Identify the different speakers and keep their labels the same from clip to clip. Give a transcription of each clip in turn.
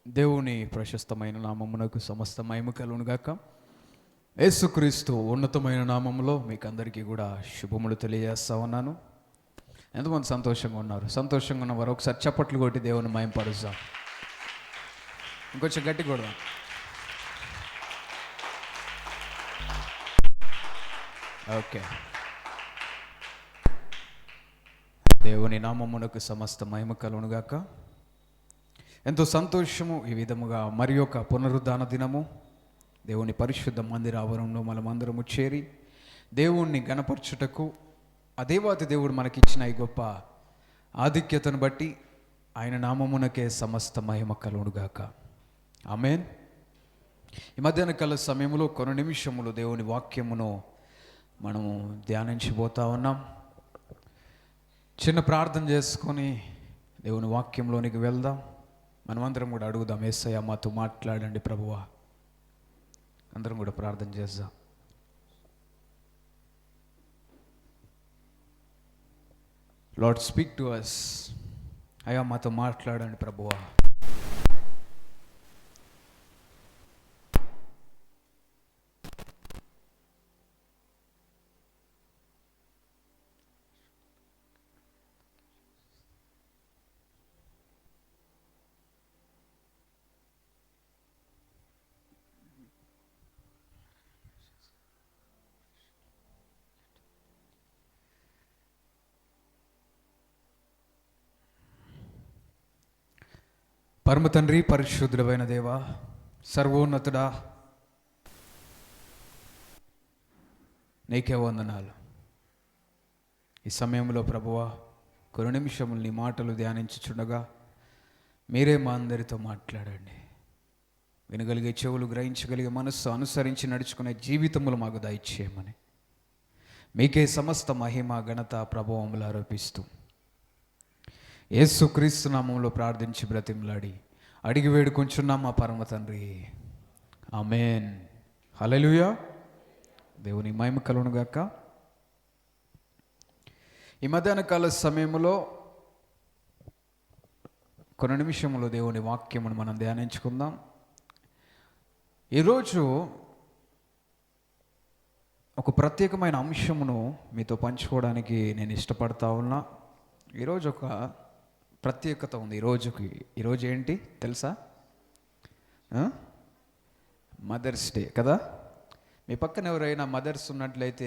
Speaker 1: దేవుని ప్రశస్తమైన నామమునకు సమస్త మహిమ కలుగును గాక. యేసుక్రీస్తు ఉన్నతమైన నామములో మీకు అందరికీ కూడా శుభములు తెలియజేస్తా ఉన్నాను. ఎంతమంది సంతోషంగా ఉన్నారు? సంతోషంగా ఉన్నవారు ఒకసారి చప్పట్లు కొట్టి దేవుని మహిమపరుస్తాం. ఇంకొంచెం గట్టి కొడదాం. ఓకే. దేవుని నామమునకు సమస్త మహిమ కలుగును గాక. ఎంతో సంతోషము. ఈ విధముగా మరి ఒక పునరుద్ధాన దినము దేవుని పరిశుద్ధ మందిర ఆవరణలో మనమందరము చేరి దేవుణ్ణి గణపరచుటకు, ఆ దేవాతి దేవుడు మనకిచ్చిన ఈ గొప్ప ఆధిక్యతను బట్టి ఆయన నామమునకే సమస్త మహిమ కలుగునుగాక. ఆమేన్. ఈ మధ్యాహ్న కాల సమయంలో కొన్ని నిమిషములు దేవుని వాక్యమును మనము ధ్యానించబోతా ఉన్నాం. చిన్న ప్రార్థన చేసుకొని దేవుని వాక్యంలోనికి వెళ్దాం. మనమందరం కూడా అడుగుదాం, యేసయ్య మాతో మాట్లాడండి ప్రభువా. అందరం కూడా ప్రార్థన చేద్దాం. Lord speak to us. అయ్యా మాతో మాట్లాడండి ప్రభువా. పరమ తండ్రి, పరిశుద్ధుడైన దేవా, సర్వోన్నతుడా, నీకే వందనాలు. ఈ సమయంలో ప్రభువా కొన్ని నిమిషములు నీ మాటలు ధ్యానించుచుండగా మీరే మా అందరితో మాట్లాడండి. వినగలిగే చెవులు, గ్రహించగలిగే మనస్సు, అనుసరించి నడుచుకునే జీవితములు మాకు దయచేయమని మీకే సమస్త మహిమ, ఘనత, ప్రభావములు ఆరోపిస్తూ యేసుక్రీస్తు నామములో ప్రార్థించి బ్రతిమలాడి అడిగి వేడుకొంచున్నాం మా పరమ తండ్రి. ఆమేన్. హల్లెలూయా. దేవుని మహిమ కలుగును గాక. ఈ మధ్యాహ్న కాల సమయంలో కొన్ని నిమిషములు దేవుని వాక్యమును మనం ధ్యానించుకుందాం. ఈరోజు ఒక ప్రత్యేకమైన అంశమును మీతో పంచుకోవడానికి నేను ఇష్టపడతా ఉన్నా. ఈరోజు ఒక ప్రత్యేకత ఉంది. ఈరోజు ఏంటి తెలుసా? మదర్స్ డే కదా. మీ పక్కన ఎవరైనా మదర్స్ ఉన్నట్లయితే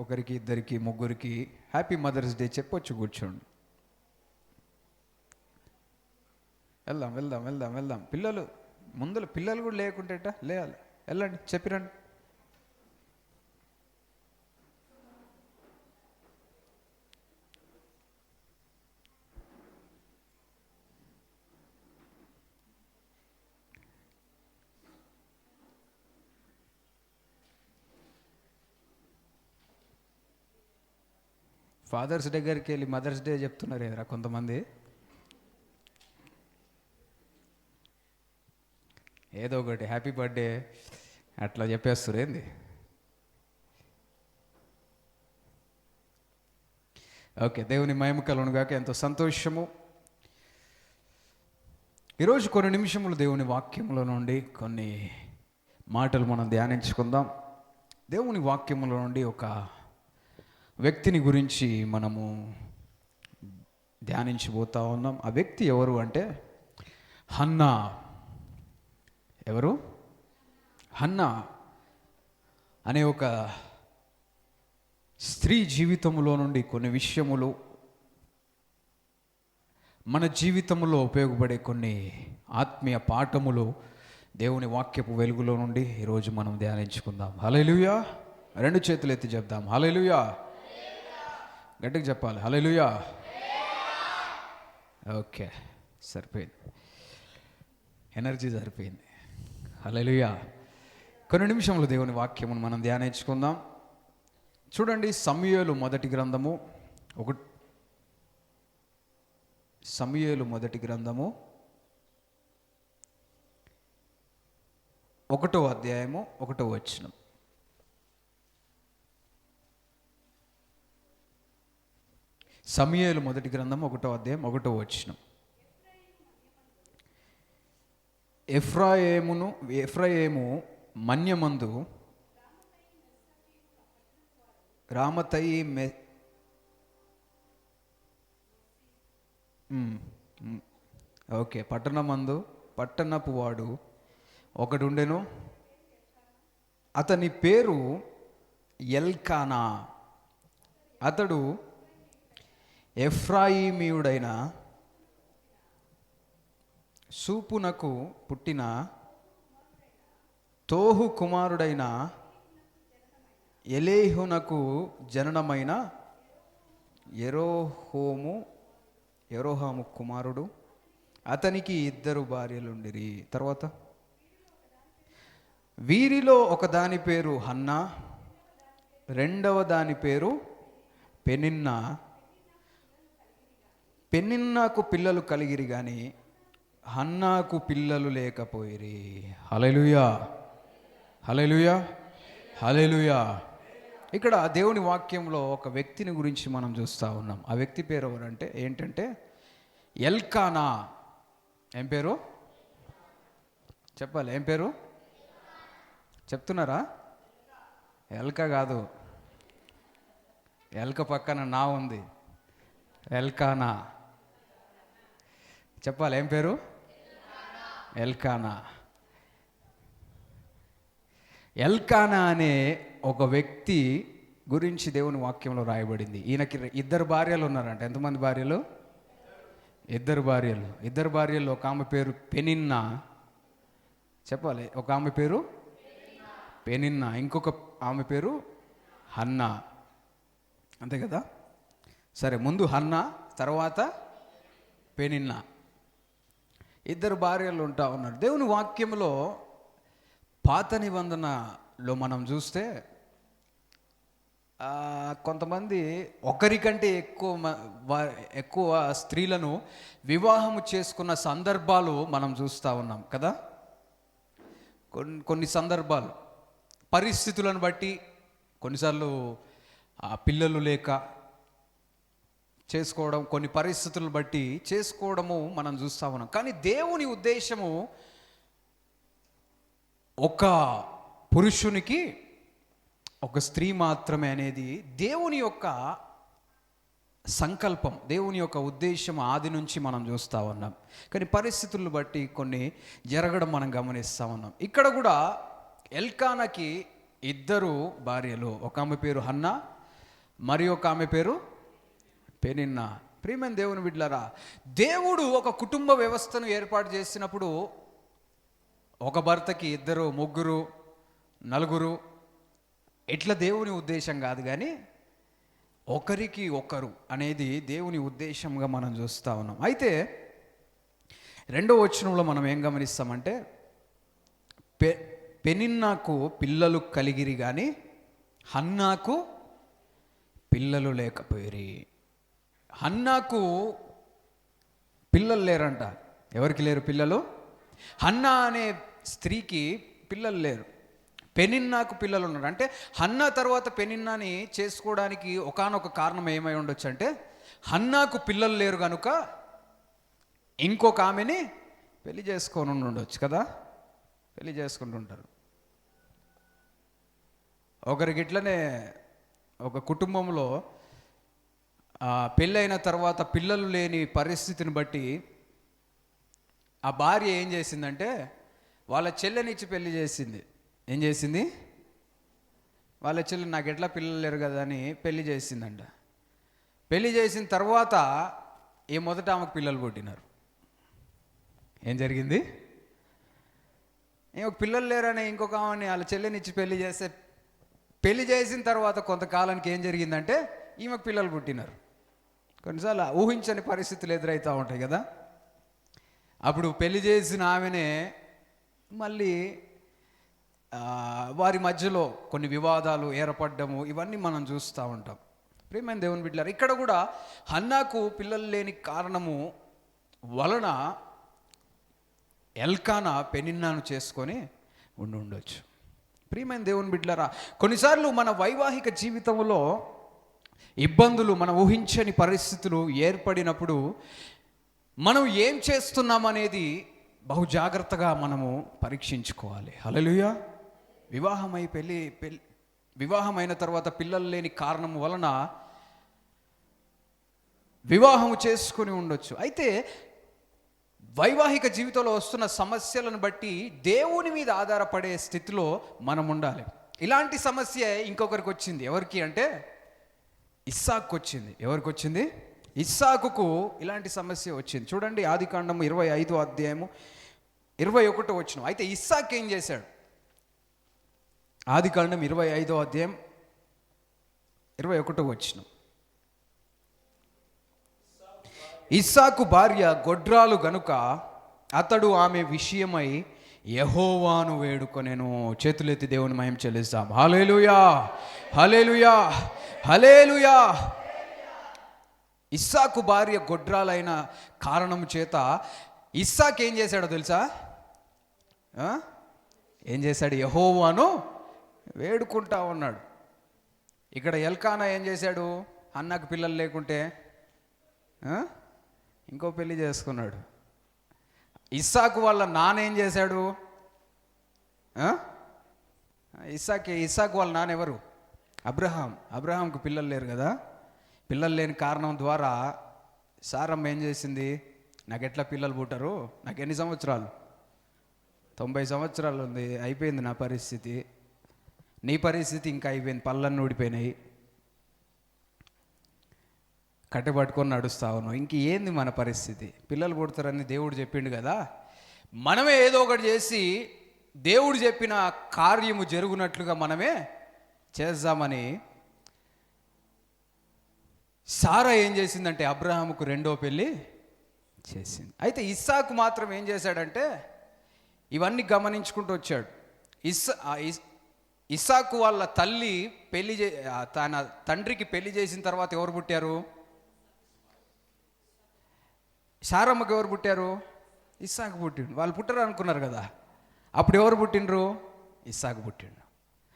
Speaker 1: ఒకరికి ఇద్దరికి ముగ్గురికి హ్యాపీ మదర్స్ డే చెప్పొచ్చు. కూర్చోండి. వెళ్దాం వెళ్దాం వెళ్దాం వెళ్దాం. పిల్లలు కూడా లేకుంటేట లేవాలి. వెళ్ళండి, చెప్పిరండి. ఫాదర్స్ దగ్గరికి వెళ్ళి మదర్స్ డే చెప్తున్నారు ఏదరా కొంతమంది. ఏదో ఒకటి హ్యాపీ బర్త్డే అట్లా చెప్పేస్తారు. ఏంది? ఓకే. దేవుని మహిమ కలుగును గాక. ఎంతో సంతోషము. ఈరోజు కొన్ని నిమిషములు దేవుని వాక్యముల నుండి కొన్ని మాటలు మనం ధ్యానించుకుందాం. దేవుని వాక్యముల నుండి ఒక వ్యక్తిని గురించి మనము ధ్యానించబోతా ఉన్నాం. ఆ వ్యక్తి ఎవరు అంటే హన్నా. ఎవరు? హన్నా అనే ఒక స్త్రీ జీవితంలో నుండి కొన్ని విషయములు, మన జీవితంలో ఉపయోగపడే కొన్ని ఆత్మీయ పాఠములు దేవుని వాక్యపు వెలుగులో నుండి ఈరోజు మనం ధ్యానించుకుందాం. హల్లెలూయా. రెండు చేతులు ఎత్తి చెప్దాం హల్లెలూయా. గట్టిగా చెప్పాలి హల్లెలూయా. ఓకే, సరిపోయింది, ఎనర్జీ సరిపోయింది. హల్లెలూయా. కొన్ని నిమిషములు దేవుని వాక్యమును మనం ధ్యానించుకుందాం. చూడండి, సమూయేలు మొదటి గ్రంథము 1వ అధ్యాయము 1వ వచనం. సమూయేలు మొదటి గ్రంథం 1వ అధ్యాయం 1వ వచనం. ఎఫ్రాయిము మన్యమందు రామతయి ఓకే, పట్టణపు వాడు ఒకడుండెను, అతని పేరు ఎల్కానా. అతడు ఎఫ్రాయిమీయుడైన సూపునకు పుట్టిన తోహు కుమారుడైన ఎలేహునకు జననమైన యెరోహాము కుమారుడు. అతనికి 2 భార్యలుండిరి. తర్వాత వీరిలో ఒక దాని పేరు హన్నా, రెండవ దాని పేరు పెనిన్నా. పెనిన్నాకు పిల్లలు కలిగిరి గాని హన్నాకు పిల్లలు లేకపోయిరి. హల్లెలూయా, హల్లెలూయా, హల్లెలూయా. ఇక్కడ దేవుని వాక్యంలో ఒక వ్యక్తిని గురించి మనం చూస్తూ ఉన్నాం. ఆ వ్యక్తి పేరు ఎవరంటే ఏంటంటే ఎల్కానా. ఏం పేరు చెప్పాలి? ఏం పేరు చెప్తున్నారా? ఎల్క కాదు, ఎల్క పక్కన నా ఉంది, ఎల్కానా. చెప్పాలి, ఏం పేరు? ఎల్కానా. ఎల్కానా అనే ఒక వ్యక్తి గురించి దేవుని వాక్యంలో రాయబడింది. ఈయనకి 2 భార్యలు ఉన్నారంట. ఎంతమంది భార్యలు? 2 భార్యలు. 2 భార్యల్లో ఒక ఆమె పేరు పెనిన్నా. చెప్పాలి, ఒక ఆమె పేరు పెనిన్నా, ఇంకొక ఆమె పేరు హన్నా. అంతే కదా? సరే, ముందు హన్నా, తర్వాత పెనిన్నా. 2 భార్యలు ఉంటా ఉన్నారు. దేవుని వాక్యంలో పాత నిబంధనలో మనం చూస్తే కొంతమంది ఒకరికంటే ఎక్కువ స్త్రీలను వివాహము చేసుకున్న సందర్భాలు మనం చూస్తూ ఉన్నాం కదా. కొన్ని సందర్భాలు పరిస్థితులను బట్టి, కొన్నిసార్లు పిల్లలు లేక చేసుకోవడం, కొన్ని పరిస్థితులను బట్టి చేసుకోవడము మనం చూస్తూ ఉన్నాం. కానీ దేవుని ఉద్దేశము ఒక పురుషునికి ఒక స్త్రీ మాత్రమే అనేది దేవుని యొక్క సంకల్పం, దేవుని యొక్క ఉద్దేశం ఆది నుంచి మనం చూస్తూ ఉన్నాం. కానీ పరిస్థితులను బట్టి కొన్ని జరగడం మనం గమనిస్తూ ఉన్నాం. ఇక్కడ కూడా ఎల్కానాకి 2 భార్యలు. ఒక ఆమె పేరు హన్నా, మరి ఒక ఆమె పేరు పెనిన్నా. ప్రియమైన దేవుని బిడ్డలారా, దేవుడు ఒక కుటుంబ వ్యవస్థను ఏర్పాటు చేసినప్పుడు ఒక భర్తకి 2, 3, 4 ఇట్లా దేవుని ఉద్దేశం కాదు, కానీ ఒకరికి ఒకరు అనేది దేవుని ఉద్దేశంగా మనం చూస్తూ ఉన్నాం. అయితే 2వ వచనంలో మనం ఏం గమనిస్తామంటే పెనిన్నాకు పిల్లలు కలిగిరి కానీ హన్నాకు పిల్లలు లేకపోయిరి. హన్నాకు పిల్లలు లేరంట. ఎవరికి లేరు పిల్లలు? హన్నా అనే స్త్రీకి పిల్లలు లేరు. పెనిన్నాకు పిల్లలు ఉన్నారు. అంటే హన్నా తర్వాత పెనిన్నాని చేసుకోవడానికి ఒకానొక కారణం ఏమై ఉండొచ్చు అంటే, హన్నాకు పిల్లలు లేరు కనుక ఇంకొక ఆమెని పెళ్లి చేసుకొని ఉండొచ్చు కదా. పెళ్లి చేసుకుంటుంటారు. ఒకరికి ఇట్లనే ఒక కుటుంబంలో పెళ్ళైన తర్వాత పిల్లలు లేని పరిస్థితిని బట్టి ఆ భార్య ఏం చేసిందంటే వాళ్ళ చెల్లెనిచ్చి పెళ్లి చేసింది. ఏం చేసింది? వాళ్ళ చెల్లి నాకు ఎట్లా పిల్లలు లేరు కదా అని పెళ్లి చేసిందంట. పెళ్లి చేసిన తర్వాత మొదట ఆమెకు పిల్లలు పుట్టినారు. ఏం జరిగింది? పిల్లలు లేరని ఇంకొక ఆమెని వాళ్ళ చెల్లెనిచ్చి పెళ్లి చేసిన తర్వాత కొంతకాలానికి ఏం జరిగిందంటే ఈమెకు పిల్లలు పుట్టినారు. కొన్నిసార్లు ఊహించని పరిస్థితులు ఎదురవుతూ ఉంటాయి కదా. అప్పుడు పెళ్లి చేసిన ఆమెనే మళ్ళీ వారి మధ్యలో కొన్ని వివాదాలు ఏర్పడ్డము, ఇవన్నీ మనం చూస్తూ ఉంటాం. ప్రియమైన దేవుని బిడ్డలారా, ఇక్కడ కూడా హన్నాకు పిల్లలు లేని కారణము వలన ఎల్కానా పెనిన్నాను చేసుకొని ఉండొచ్చు. ప్రియమైన దేవుని బిడ్డలారా, కొన్నిసార్లు మన వైవాహిక జీవితంలో ఇబ్బందులు, మన ఊహించని పరిస్థితులు ఏర్పడినప్పుడు మనం ఏం చేస్తున్నామనేది బహు జాగ్రత్తగా మనము పరీక్షించుకోవాలి. హల్లెలూయా. వివాహమైన తర్వాత పిల్లలు లేని కారణం వలన వివాహం చేసుకుని ఉండొచ్చు. అయితే వైవాహిక జీవితంలో వస్తున్న సమస్యలను బట్టి దేవుని మీద ఆధారపడే స్థితిలో మనం ఉండాలి. ఇలాంటి సమస్య ఇంకొకరికి వచ్చింది. ఎవరికి అంటే ఇస్సాకు వచ్చింది. ఎవరికి వచ్చింది? ఇస్సాకుకు ఇలాంటి సమస్య వచ్చింది. చూడండి, ఆదికాండము 25వ అధ్యాయము 21వ వచనం. అయితే ఇస్సాకు ఏం చేశాడు? ఆదికాండం 25వ అధ్యాయం 21వ వచనం. ఇస్సాకు భార్య గొడ్రాలు గనుక అతడు ఆమె విషయమై యెహోవాను వేడుకొనెను. చేతులెత్తి దేవుని మహిమ చెల్లిస్తాం. హల్లెలూయా, హల్లెలూయా, హల్లెలూయా. ఇస్సాకు భార్య గొడ్రాలైన కారణం చేత ఇస్సాకు ఏం చేశాడో తెలుసా? ఏం చేశాడు? యెహోవాను వేడుకుంటా ఉన్నాడు. ఇక్కడ ఎల్కానా ఏం చేశాడు? అన్నకు పిల్లలు లేకుంటే ఇంకో పెళ్లి చేసుకున్నాడు. ఇస్సాకు వాళ్ళ నాన్న ఏం చేశాడు? ఇస్సాకు వాళ్ళ నాన్న ఎవరు? అబ్రహాంకు పిల్లలు లేరు కదా. పిల్లలు లేని కారణం ద్వారా సారమ్మ ఏం చేసింది? నాకు ఎట్లా పిల్లలు పుట్టరు? నాకు ఎన్ని సంవత్సరాలు? 90 సంవత్సరాలు ఉంది. అయిపోయింది నా పరిస్థితి. నీ పరిస్థితి ఇంకా అయిపోయింది. పళ్ళన్నీ ఊడిపోయినాయి. కట్టెపట్టుకొని నడుస్తా ఉన్నావు. ఇంక ఏంది మన పరిస్థితి? పిల్లలు పుడతారని దేవుడు చెప్పిండు కదా. మనమే ఏదో ఒకటి చేసి దేవుడు చెప్పిన కార్యము జరుగునట్లుగా మనమే చేద్దామని సారా ఏం చేసిందంటే అబ్రహాముకు 2వ పెళ్ళి చేసింది. అయితే ఇస్సాకు మాత్రం ఏం చేశాడంటే ఇవన్నీ గమనించుకుంటూ వచ్చాడు. ఇస్సాకు వాళ్ళ తల్లి తన తండ్రికి పెళ్లి చేసిన తర్వాత ఎవరు పుట్టారు? సారమ్మకు ఎవరు పుట్టారు? ఇస్సాకు పుట్టిండు. వాళ్ళు పుట్టరు అనుకున్నారు కదా. అప్పుడు ఎవరు పుట్టిండ్రు? ఇస్సాకు పుట్టిండు.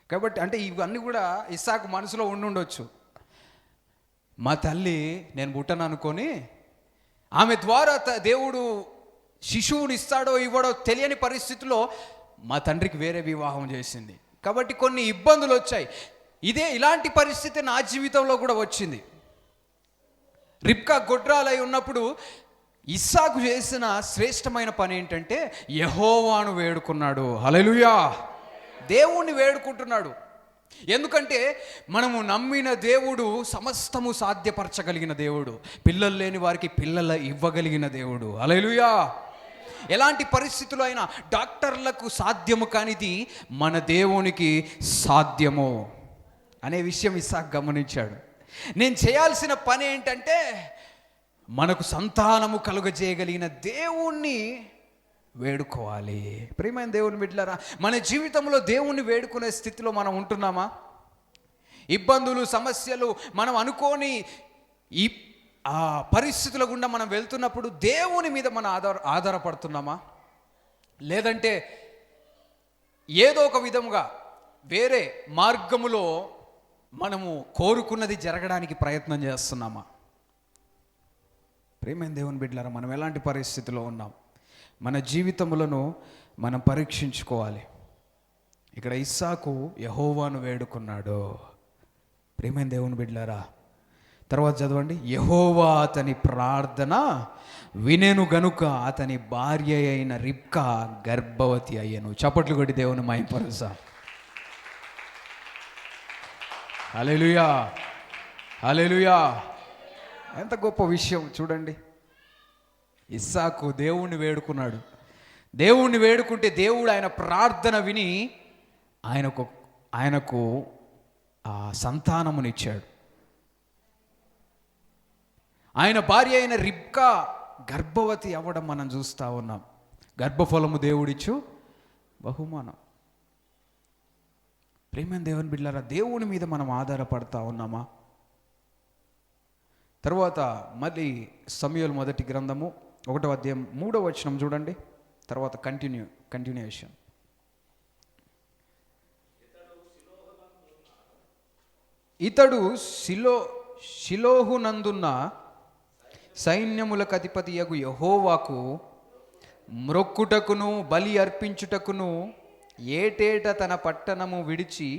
Speaker 1: కాబట్టి అంటే ఇవన్నీ కూడా ఇస్సాకు మనసులో ఉండుండొచ్చు. మా తల్లి నేను పుట్టను అనుకొని ఆమె ద్వారా దేవుడు శిశువుని ఇస్తాడో ఇవ్వడో తెలియని పరిస్థితిలో మా తండ్రికి వేరే వివాహం చేసింది. కాబట్టి కొన్ని ఇబ్బందులు వచ్చాయి. ఇలాంటి పరిస్థితి నా జీవితంలో కూడా వచ్చింది. రిబ్కా గొడ్రాలై ఉన్నప్పుడు ఇస్సాకు చేసిన శ్రేష్టమైన పని ఏంటంటే యెహోవాను వేడుకున్నాడు. హల్లెలూయా. దేవుణ్ణి వేడుకుంటున్నాడు. ఎందుకంటే మనము నమ్మిన దేవుడు సమస్తము సాధ్యపరచగలిగిన దేవుడు. పిల్లలు లేని వారికి పిల్లలు ఇవ్వగలిగిన దేవుడు. హల్లెలూయా. ఎలాంటి పరిస్థితుల్లో అయినా డాక్టర్లకు సాధ్యము కానిది మన దేవునికి సాధ్యము అనే విషయం ఇస్సాకు గమనించాడు. నేను చేయాల్సిన పని ఏంటంటే మనకు సంతానము కలుగజేయగలిగిన దేవుణ్ణి వేడుకోవాలి. ప్రియమైన దేవుని బిడ్డలారా, మన జీవితంలో దేవుణ్ణి వేడుకునే స్థితిలో మనం ఉంటున్నామా? ఇబ్బందులు, సమస్యలు మనం అనుకోని ఈ పరిస్థితుల గుండా మనం వెళ్తున్నప్పుడు దేవుని మీద మనం ఆధారపడుతున్నామా? లేదంటే ఏదో ఒక విధముగా వేరే మార్గములో మనము కోరుకున్నది జరగడానికి ప్రయత్నం చేస్తున్నామా? ప్రియమైన దేవుని బిడ్డలారా, మనం ఎలాంటి పరిస్థితిలో ఉన్నాం? మన జీవితములను మనం పరీక్షించుకోవాలి. ఇక్కడ ఇస్సాకు యెహోవాను వేడుకున్నాడు. ప్రియమైన దేవుని బిడ్డలారా, తర్వాత చదవండి. యెహోవా అతని ప్రార్థన వినెను గనుక అతని భార్య అయిన రిబ్కా గర్భవతి అయ్యను. చప్పట్లు కొట్టి దేవుని మహిమపరుద్దాం. హల్లెలూయా, హల్లెలూయా. ఎంత గొప్ప విషయం చూడండి. ఇస్సాకు దేవుణ్ణి వేడుకున్నాడు. దేవుణ్ణి వేడుకుంటే దేవుడు ఆయన ప్రార్థన విని ఆయనకు ఆ సంతానమునిచ్చాడు. ఆయన భార్య అయిన రిబ్కా గర్భవతి అవ్వడం మనం చూస్తూ ఉన్నాం. గర్భఫలము దేవుడిచ్చు బహుమానం. ప్రియమైన దేవుని బిడ్డలారా, దేవుని మీద మనం ఆధారపడతా ఉన్నామా? తర్వాత మళ్ళీ సమూయేలు మొదటి గ్రంథము 1వ అధ్యాయం 3వ వచనం చూడండి. తర్వాత కంటిన్యూయేషన్. ఇతడు షిలోహునందున్న సైన్యములకు అధిపతియగు యెహోవాకు మ్రొక్కుటకును బలి అర్పించుటకును ఏటేట తన పట్టణము విడిచి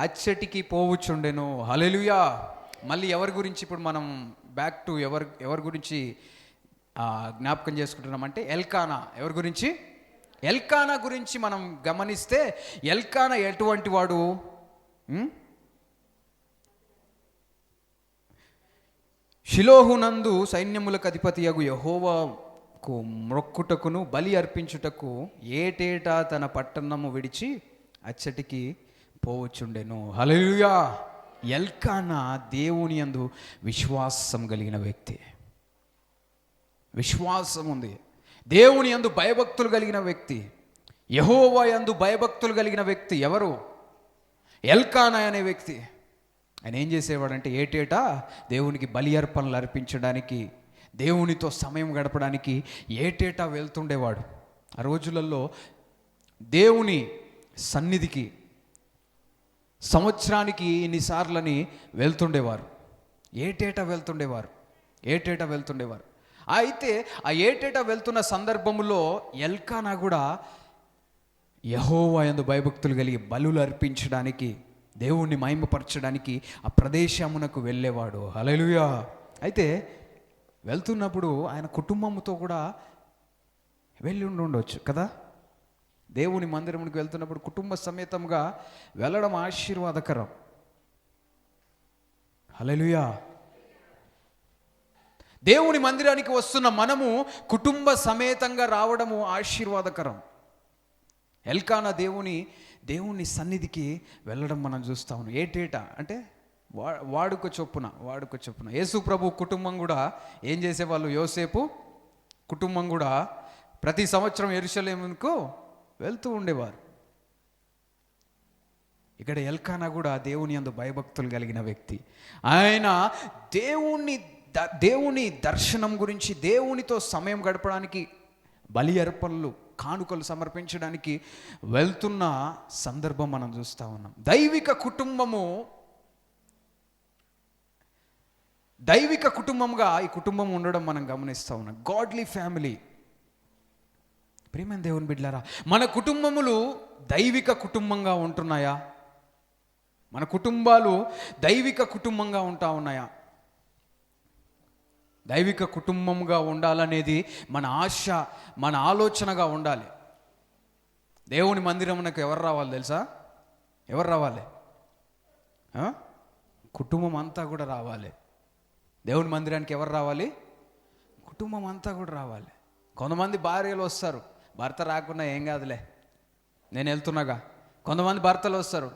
Speaker 1: అచ్చటికి పోవుచుండెను. హల్లెలూయా. మళ్ళీ ఎవరి గురించి ఇప్పుడు మనం బ్యాక్ టు ఎవరి గురించి జ్ఞాపకం చేసుకుంటున్నామంటే ఎల్కానా. ఎవరి గురించి? ఎల్కానా గురించి మనం గమనిస్తే ఎల్కానా ఎటువంటి వాడు? షిలోహునందు సైన్యములకు అధిపతియగు యెహోవాకు మ్రొక్కుటకును బలి అర్పించుటకు ఏటేటా తన పట్టణము విడిచి అచ్చటికి పోవచ్చుండెను. హల్లెలూయా. ఎల్కానా దేవుని యందు విశ్వాసం కలిగిన వ్యక్తి. విశ్వాసం ఉంది. దేవుని యందు భయభక్తులు కలిగిన వ్యక్తి. యెహోవా యందు భయభక్తులు కలిగిన వ్యక్తి ఎవరు? ఎల్కానా అనే వ్యక్తి. ఆయన ఏం చేసేవాడంటే ఏటేటా దేవునికి బలి అర్పణలు అర్పించడానికి, దేవునితో సమయం గడపడానికి ఏటేటా వెళ్తుండేవాడు. ఆ రోజులలో దేవుని సన్నిధికి సంవత్సరానికి ఇన్నిసార్లని వెళ్తుండేవారు. ఏటేటా వెళ్తుండేవారు. అయితే ఆ ఏటేటా వెళ్తున్న సందర్భంలో ఎల్కానా కూడా యెహోవా యందు భయభక్తులు కలిగి బలులు అర్పించడానికి, దేవుణ్ణి మహిమపరచడానికి ఆ ప్రదేశమునకు వెళ్ళేవాడు. హల్లెలూయా. అయితే వెళ్తున్నప్పుడు ఆయన కుటుంబంతో కూడా వెళ్ళి ఉండొచ్చు కదా. దేవుని మందిరమునికి వెళ్తున్నప్పుడు కుటుంబ సమేతంగా వెళ్ళడం ఆశీర్వాదకరం. హల్లెలూయా. దేవుని మందిరానికి వస్తున్న మనము కుటుంబ సమేతంగా రావడము ఆశీర్వాదకరం. ఎల్కానా దేవుని సన్నిధికి వెళ్ళడం మనం చూస్తా ఉన్నాం. ఏటేటా అంటే వాడుక చొప్పున. యేసు ప్రభు కుటుంబం కూడా ఏం చేసేవాళ్ళు? యోసేపు కుటుంబం కూడా ప్రతి సంవత్సరం యెరూషలేముకు వెళ్తూ ఉండేవారు. ఇక్కడ ఎల్కానా కూడా దేవుని యందు భయభక్తులు కలిగిన వ్యక్తి. ఆయన దేవుని దర్శనం గురించి, దేవునితో సమయం గడపడానికి, బలి అర్పణలు కానుకలు సమర్పించడానికి వెళ్తున్న సందర్భం మనం చూస్తూ ఉన్నాం. దైవిక కుటుంబంగా ఈ కుటుంబం ఉండడం మనం గమనిస్తూ ఉన్నాం. Godly family. ప్రియమైన దేవుని బిడ్డలారా, మన కుటుంబములు దైవిక కుటుంబంగా ఉంటున్నాయా? మన కుటుంబాలు దైవిక కుటుంబంగా ఉంటా ఉన్నాయా? దైవిక కుటుంబంగా ఉండాలనేది మన ఆశ, మన ఆలోచనగా ఉండాలి. దేవుని మందిరమునకు ఎవరు రావాలి తెలుసా? ఎవరు రావాలి? కుటుంబం అంతా కూడా రావాలి. దేవుని మందిరానికి ఎవరు రావాలి? కుటుంబం అంతా కూడా రావాలి. కొంతమంది భార్యలు వస్తారు, భర్త రాకున్నా ఏం కాదులే, నేను వెళ్తున్నాగా. కొంతమంది భర్తలు వస్తారు,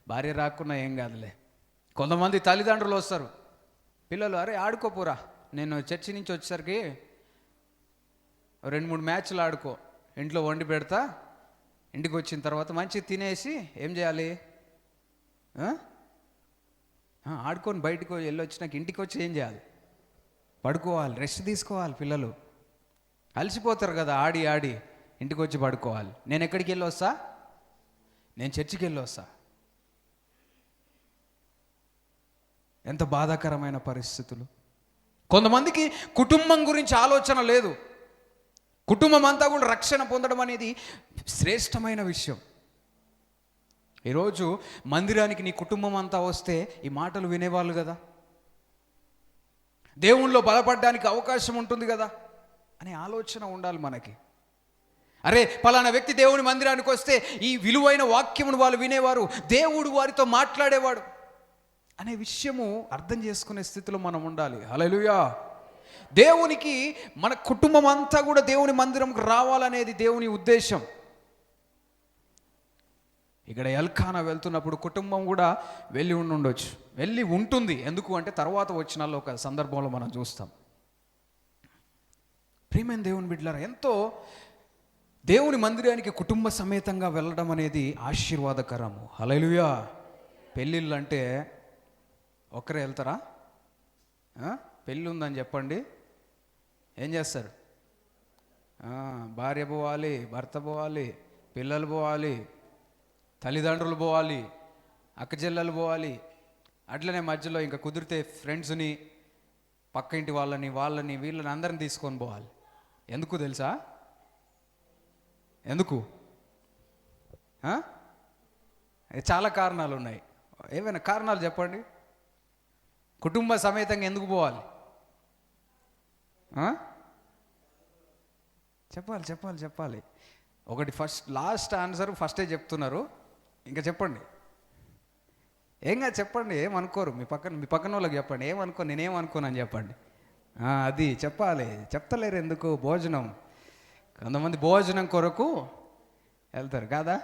Speaker 1: భార్య రాకున్నా ఏం కాదులే. కొంతమంది తల్లిదండ్రులు వస్తారు, పిల్లలు అరే ఆడుకోపోరా, నేను చర్చి నుంచి వచ్చేసరికి 2-3 మ్యాచ్లు ఆడుకో, ఇంట్లో వండి పెడతా, ఇంటికి వచ్చిన తర్వాత మంచిగా తినేసి ఏం చేయాలి? ఆడుకొని బయటకు వెళ్ళి వచ్చినాక ఇంటికి వచ్చి ఏం చేయాలి? పడుకోవాలి, రెస్ట్ తీసుకోవాలి. పిల్లలు అలసిపోతారు కదా ఆడి ఆడి, ఇంటికి వచ్చి పడుకోవాలి. నేను ఎక్కడికి వెళ్ళి వస్తా? నేను చర్చికి వెళ్ళి వస్తా. ఎంత బాధాకరమైన పరిస్థితులు. కొంతమందికి కుటుంబం గురించి ఆలోచన లేదు. కుటుంబం అంతా కూడా రక్షణ పొందడం అనేది శ్రేష్టమైన విషయం. ఈరోజు మందిరానికి నీ కుటుంబం అంతా వస్తే ఈ మాటలు వినేవాళ్ళు కదా, దేవునిలో బలపడడానికి అవకాశం ఉంటుంది కదా అనే ఆలోచన ఉండాలి మనకి. అరే పలానా వ్యక్తి దేవుని మందిరానికి వస్తే ఈ విలువైన వాక్యమును వాళ్ళు వినేవారు, దేవుడు వారితో మాట్లాడేవాడు అనే విషయము అర్థం చేసుకునే స్థితిలో మనం ఉండాలి. హల్లెలూయా. దేవునికి మన కుటుంబం అంతా కూడా దేవుని మందిరంకి రావాలనేది దేవుని ఉద్దేశం. ఇక్కడ ఎల్కానా వెళ్తున్నప్పుడు కుటుంబం కూడా వెళ్ళి ఉండొచ్చు, వెళ్ళి ఉంటుంది. ఎందుకు అంటే తర్వాత వచ్చిన ఒక సందర్భంలో మనం చూస్తాం. ప్రియమైన దేవుని బిడ్డలారా, ఎంతో దేవుని మందిరానికి కుటుంబ సమేతంగా వెళ్ళడం అనేది ఆశీర్వాదకరము. హల్లెలూయా. పెళ్ళిళ్ళు అంటే ఒకరే వెళ్తారా? పెళ్ళి ఉందని చెప్పండి, ఏం చేస్తారు? భార్య పోవాలి, భర్త పోవాలి, పిల్లలు పోవాలి, తల్లిదండ్రులు పోవాలి, అక్కచెల్లెలు పోవాలి, అట్లనే మధ్యలో ఇంకా కుదిరితే ఫ్రెండ్స్ని, పక్క ఇంటి వాళ్ళని వీళ్ళని అందరిని తీసుకొని పోవాలి. ఎందుకు తెలుసా? ఎందుకు? చాలా కారణాలు ఉన్నాయి. ఏమైనా కారణాలు చెప్పండి. కుటుంబ సమేతంగా ఎందుకు పోవాలి? చెప్పాలి చెప్పాలి చెప్పాలి. ఒకటి లాస్ట్ ఆన్సర్ ఫస్టే చెప్తున్నారు, ఇంకా చెప్పండి. ఏంగా చెప్పండి, ఏమనుకోరు. మీ పక్కన వాళ్ళకి చెప్పండి, నేనేమనుకోను అని చెప్పండి. అది చెప్పాలి. చెప్తలేరు ఎందుకు? భోజనం. కొంతమంది భోజనం కొరకు వెళ్తారు కాదా?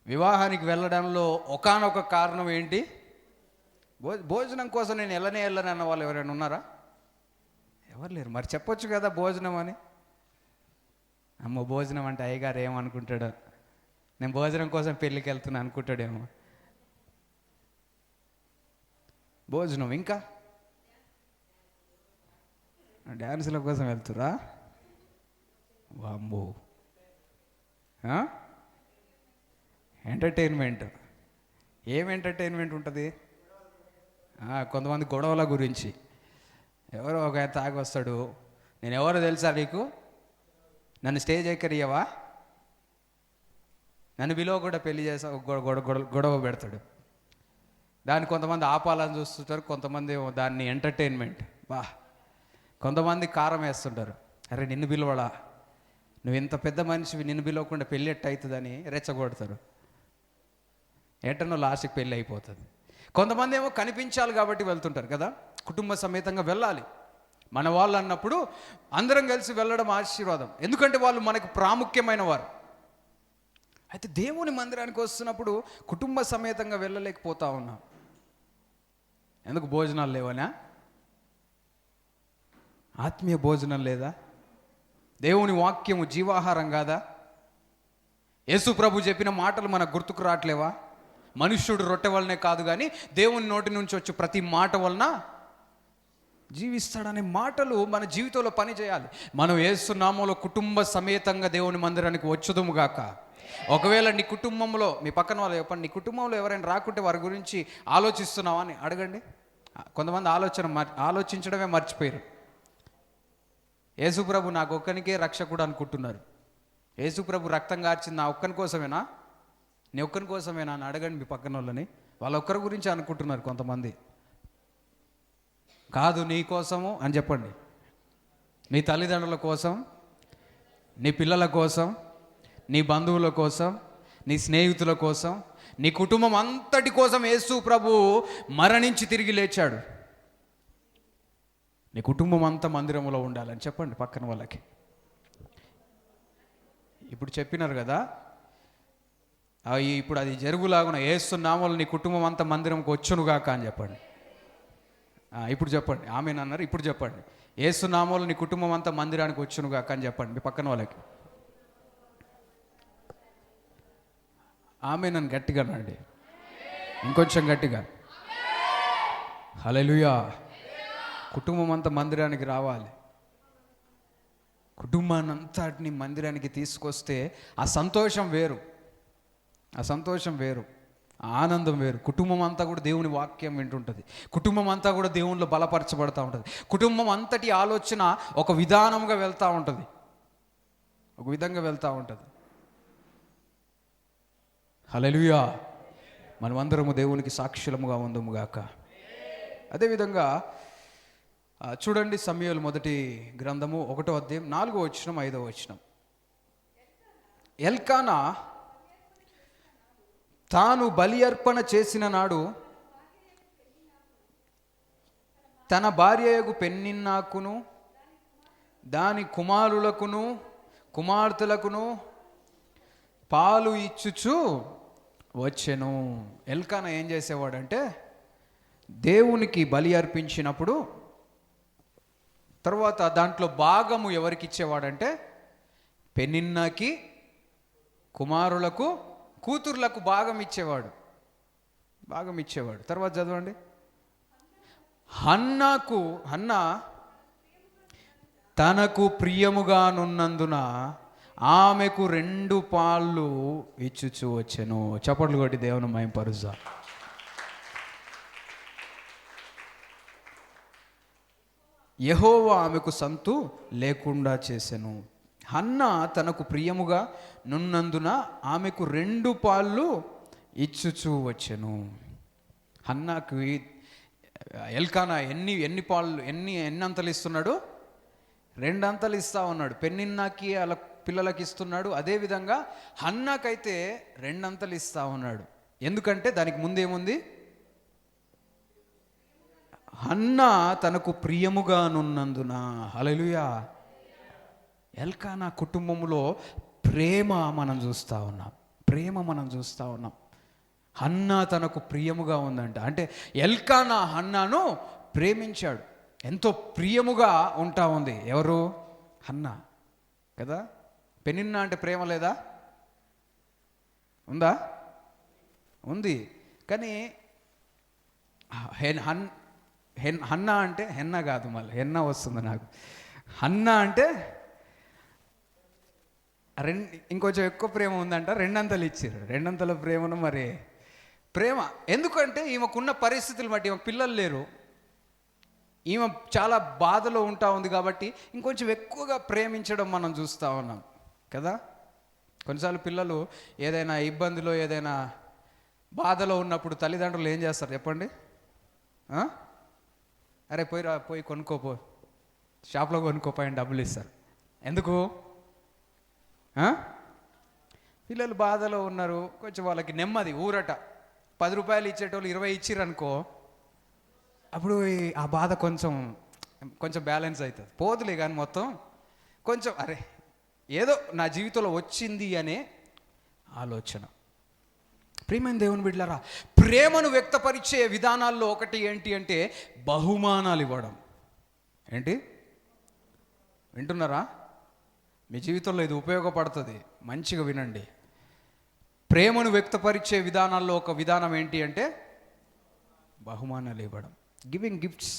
Speaker 1: వివాహానికి వెళ్ళడంలో ఒకానొక కారణం ఏంటి? భోజనం కోసం నేను వెళ్ళను అన్న వాళ్ళు ఎవరైనా ఉన్నారా? ఎవరు లేరు. మరి చెప్పొచ్చు కదా భోజనం అని. అమ్మ భోజనం అంటే అయ్యగారు ఏమనుకుంటాడో, నేను భోజనం కోసం పెళ్ళికి వెళ్తున్నా అనుకుంటాడేమో. భోజనం, ఇంకా డ్యాన్సుల కోసం వెళ్తురా? వామ్మో. ఎంటర్టైన్మెంట్. ఏం ఎంటర్టైన్మెంట్ ఉంటుంది? కొంతమంది గొడవల గురించి. ఎవరో ఒక ఆయన తాగి వస్తాడు, నేను ఎవరో తెలుసా నీకు, నన్ను స్టేజ్ ఎక్కరియవా, నన్ను విలువ కూడా పెళ్లి చేసా, గొడవ పెడతాడు. దాన్ని కొంతమంది ఆపాలని చూస్తుంటారు, కొంతమంది దాన్ని ఎంటర్టైన్మెంట్. కొంతమంది కారం వేస్తుంటారు, అరే నిన్ను పిలవడా, నువ్వు ఇంత పెద్ద మనిషివి, నిన్ను పిలవకుండా పెళ్ళి ఎట్టు అవుతుందని రెచ్చగొడతారు. ఎటనో లాస్ట్కి పెళ్ళి అయిపోతుంది. కొంతమంది ఏమో కనిపించాలి కాబట్టి వెళ్తుంటారు కదా. కుటుంబ సమేతంగా వెళ్ళాలి మన వాళ్ళు అన్నప్పుడు అందరం కలిసి వెళ్ళడం ఆశీర్వాదం, ఎందుకంటే వాళ్ళు మనకు ప్రాముఖ్యమైన వారు. అయితే దేవుని మందిరానికి వస్తున్నప్పుడు కుటుంబ సమేతంగా వెళ్ళలేకపోతా ఉన్నాం. ఎందుకు? భోజనాలు లేవనా? ఆత్మీయ భోజనం లేదా? దేవుని వాక్యము జీవాహారం కాదా? యేసు ప్రభు చెప్పిన మాటలు మనకు గుర్తుకు రావట్లేవా? మనుష్యుడు రొట్టె వలనే కాదు కానీ దేవుని నోటి నుంచి వచ్చే ప్రతి మాట వలన జీవిస్తాడనే మాటలు మన జీవితంలో పని చేయాలి. మనం యేసు నామములో కుటుంబ సమేతంగా దేవుని మందిరానికి వచ్చుదుము గాక. ఒకవేళ నీ కుటుంబంలో, మీ పక్కన వాళ్ళు చెప్పండి, నీ కుటుంబంలో ఎవరైనా రాకుంటే వారి గురించి ఆలోచిస్తున్నావా అని అడగండి. కొంతమంది ఆలోచించడమే మర్చిపోయారు. యేసుప్రభు నాకు ఒక్కనికే రక్షకుడు అనుకుంటున్నారు. యేసుప్రభు రక్తం కార్చింది నా ఒక్కని కోసమేనా, నీ ఒక్కని కోసమేనా అని అడగండి మీ పక్కన వాళ్ళని. వాళ్ళ ఒక్కరి గురించి అనుకుంటున్నారు కొంతమంది. కాదు, నీ కోసము అని చెప్పండి. నీ తల్లిదండ్రుల కోసం, నీ పిల్లల కోసం, నీ బంధువుల కోసం, నీ స్నేహితుల కోసం, నీ కుటుంబం అంతటి కోసం యేసు ప్రభు మరణించి తిరిగి లేచాడు. నీ కుటుంబం అంతా మందిరంలో ఉండాలని చెప్పండి పక్కన వాళ్ళకి. ఇప్పుడు చెప్పినారు కదా, ఇప్పుడు అది జరుగులాగున యేసు నామములో నీ కుటుంబం అంతా మందిరంకి వచ్చునుగాక అని చెప్పండి. ఇప్పుడు చెప్పండి, ఆమేన్ అన్నారు. ఇప్పుడు చెప్పండి, యేసు నామములో నీ కుటుంబం అంతా మందిరానికి వచ్చునుగాక అని చెప్పండి మీ పక్కన వాళ్ళకి. ఆమేన్ అని గట్టిగా అనండి, ఇంకొంచెం గట్టిగా. హల్లెలూయా. కుటుంబం అంతా మందిరానికి రావాలి. కుటుంబాన్ని అంతటిని మందిరానికి తీసుకొస్తే ఆ సంతోషం వేరు, ఆ సంతోషం వేరు, ఆ ఆనందం వేరు. కుటుంబం అంతా కూడా దేవుని వాక్యం వింటుంటుంది. కుటుంబం అంతా కూడా దేవునిలో బలపరచబడుతూ ఉంటుంది. కుటుంబం అంతటి ఆలోచన ఒక విధానంగా వెళ్తూ ఉంటుంది, ఒక విధంగా వెళ్తూ ఉంటుంది. హల్లెలూయా. మనమందరము దేవునికి సాక్షులముగా ఉందము గాక. అదేవిధంగా చూడండి, సమూయేలు మొదటి గ్రంథము 1వ అధ్యాయం 4వ వచనం 5వ వచనం. ఎల్కానా తాను బలి అర్పణ చేసిన నాడు తన భార్యయగు పెన్నిన్నాకును దాని కుమారులకును కుమార్తెలకును పాలు ఇచ్చుచు వచ్చెను. ఎల్కానా ఏం చేసేవాడంటే, దేవునికి బలి అర్పించినప్పుడు తర్వాత దాంట్లో భాగము ఎవరికి ఇచ్చేవాడంటే, పెనిన్నాకి, కుమారులకు, కూతుర్లకు భాగం ఇచ్చేవాడు. తర్వాత చదవండి. హన్నా తనకు ప్రియముగానున్నందున ఆమెకు 2 పాళ్ళు ఇచ్చుచూ వచ్చెను. చప్పట్లు కొట్టి దేవుని మహిమపరుచు. యెహోవా ఆమెకు సంతు లేకుండా చేసెను. హన్నా తనకు ప్రియముగా నున్నందున ఆమెకు 2 పాళ్ళు ఇచ్చుచూ వచ్చెను. హన్నాకు ఎల్కానా ఎన్ని పాళ్ళు ఎన్ని అంతలు ఇస్తున్నాడు? 2 అంతలు ఇస్తా ఉన్నాడు. పెన్నిన్నాకి అలా పిల్లలకి ఇస్తున్నాడు. అదేవిధంగా హన్నాకైతే 2 అంతలు ఇస్తా ఉన్నాడు. ఎందుకంటే దానికి ముందేముంది? హన్నా తనకు ప్రియముగా నున్నందున. హల్లెలూయా. ఎల్కానా కుటుంబంలో ప్రేమ మనం చూస్తూ ఉన్నాం. హన్నా తనకు ప్రియముగా ఉందంట. అంటే ఎల్కానా హన్నాను ప్రేమించాడు. ఎంతో ప్రియముగా ఉంటా ఉంది. ఎవరు? హన్నా కదా. పెనిన్నా అంటే ప్రేమ లేదా? ఉందా? ఉంది. కానీ హన్నా అంటే హెన్నా కాదు, మళ్ళీ హెన్నా వస్తుంది నాకు. హన్నా అంటే ఇంకొంచెం ఎక్కువ ప్రేమ ఉందంట. 2 అంతలు ఇచ్చారు. 2 అంతల ప్రేమను మరి ప్రేమ. ఎందుకంటే ఈమెకున్న పరిస్థితులు బట్టి, ఈమె పిల్లలు లేరు, ఈమె చాలా బాధలో ఉంటా ఉంది కాబట్టి ఇంకొంచెం ఎక్కువగా ప్రేమించడం మనం చూస్తూ ఉన్నాం కదా. కొన్నిసార్లు పిల్లలు ఏదైనా ఇబ్బందిలో, ఏదైనా బాధలో ఉన్నప్పుడు తల్లిదండ్రులు ఏం చేస్తారు చెప్పండి? అరే పోయి కొనుక్కోపో, షాప్లో కొనుక్కోపోయి డబ్బులు ఇస్తారు. ఎందుకు? పిల్లలు బాధలో ఉన్నారు, కొంచెం వాళ్ళకి నెమ్మది, ఊరట. 10 రూపాయలు ఇచ్చేటోళ్ళు 20 ఇచ్చిరనుకో, అప్పుడు ఆ బాధ కొంచెం బ్యాలెన్స్ అవుతుంది. పోదులే కానీ మొత్తం కొంచెం అరే ఏదో నా జీవితంలో వచ్చింది అనే ఆలోచన. ప్రియమైన దేవుని బిడ్డలారా, ప్రేమను వ్యక్తపరిచే విధానాల్లో ఒకటి ఏంటి అంటే బహుమానాలు ఇవ్వడం. ఏంటి? వింటున్నారా? మీ జీవితంలో ఇది ఉపయోగపడుతుంది, మంచిగా వినండి. ప్రేమను వ్యక్తపరిచే విధానాల్లో ఒక విధానం ఏంటి అంటే బహుమానాలు ఇవ్వడం. Giving gifts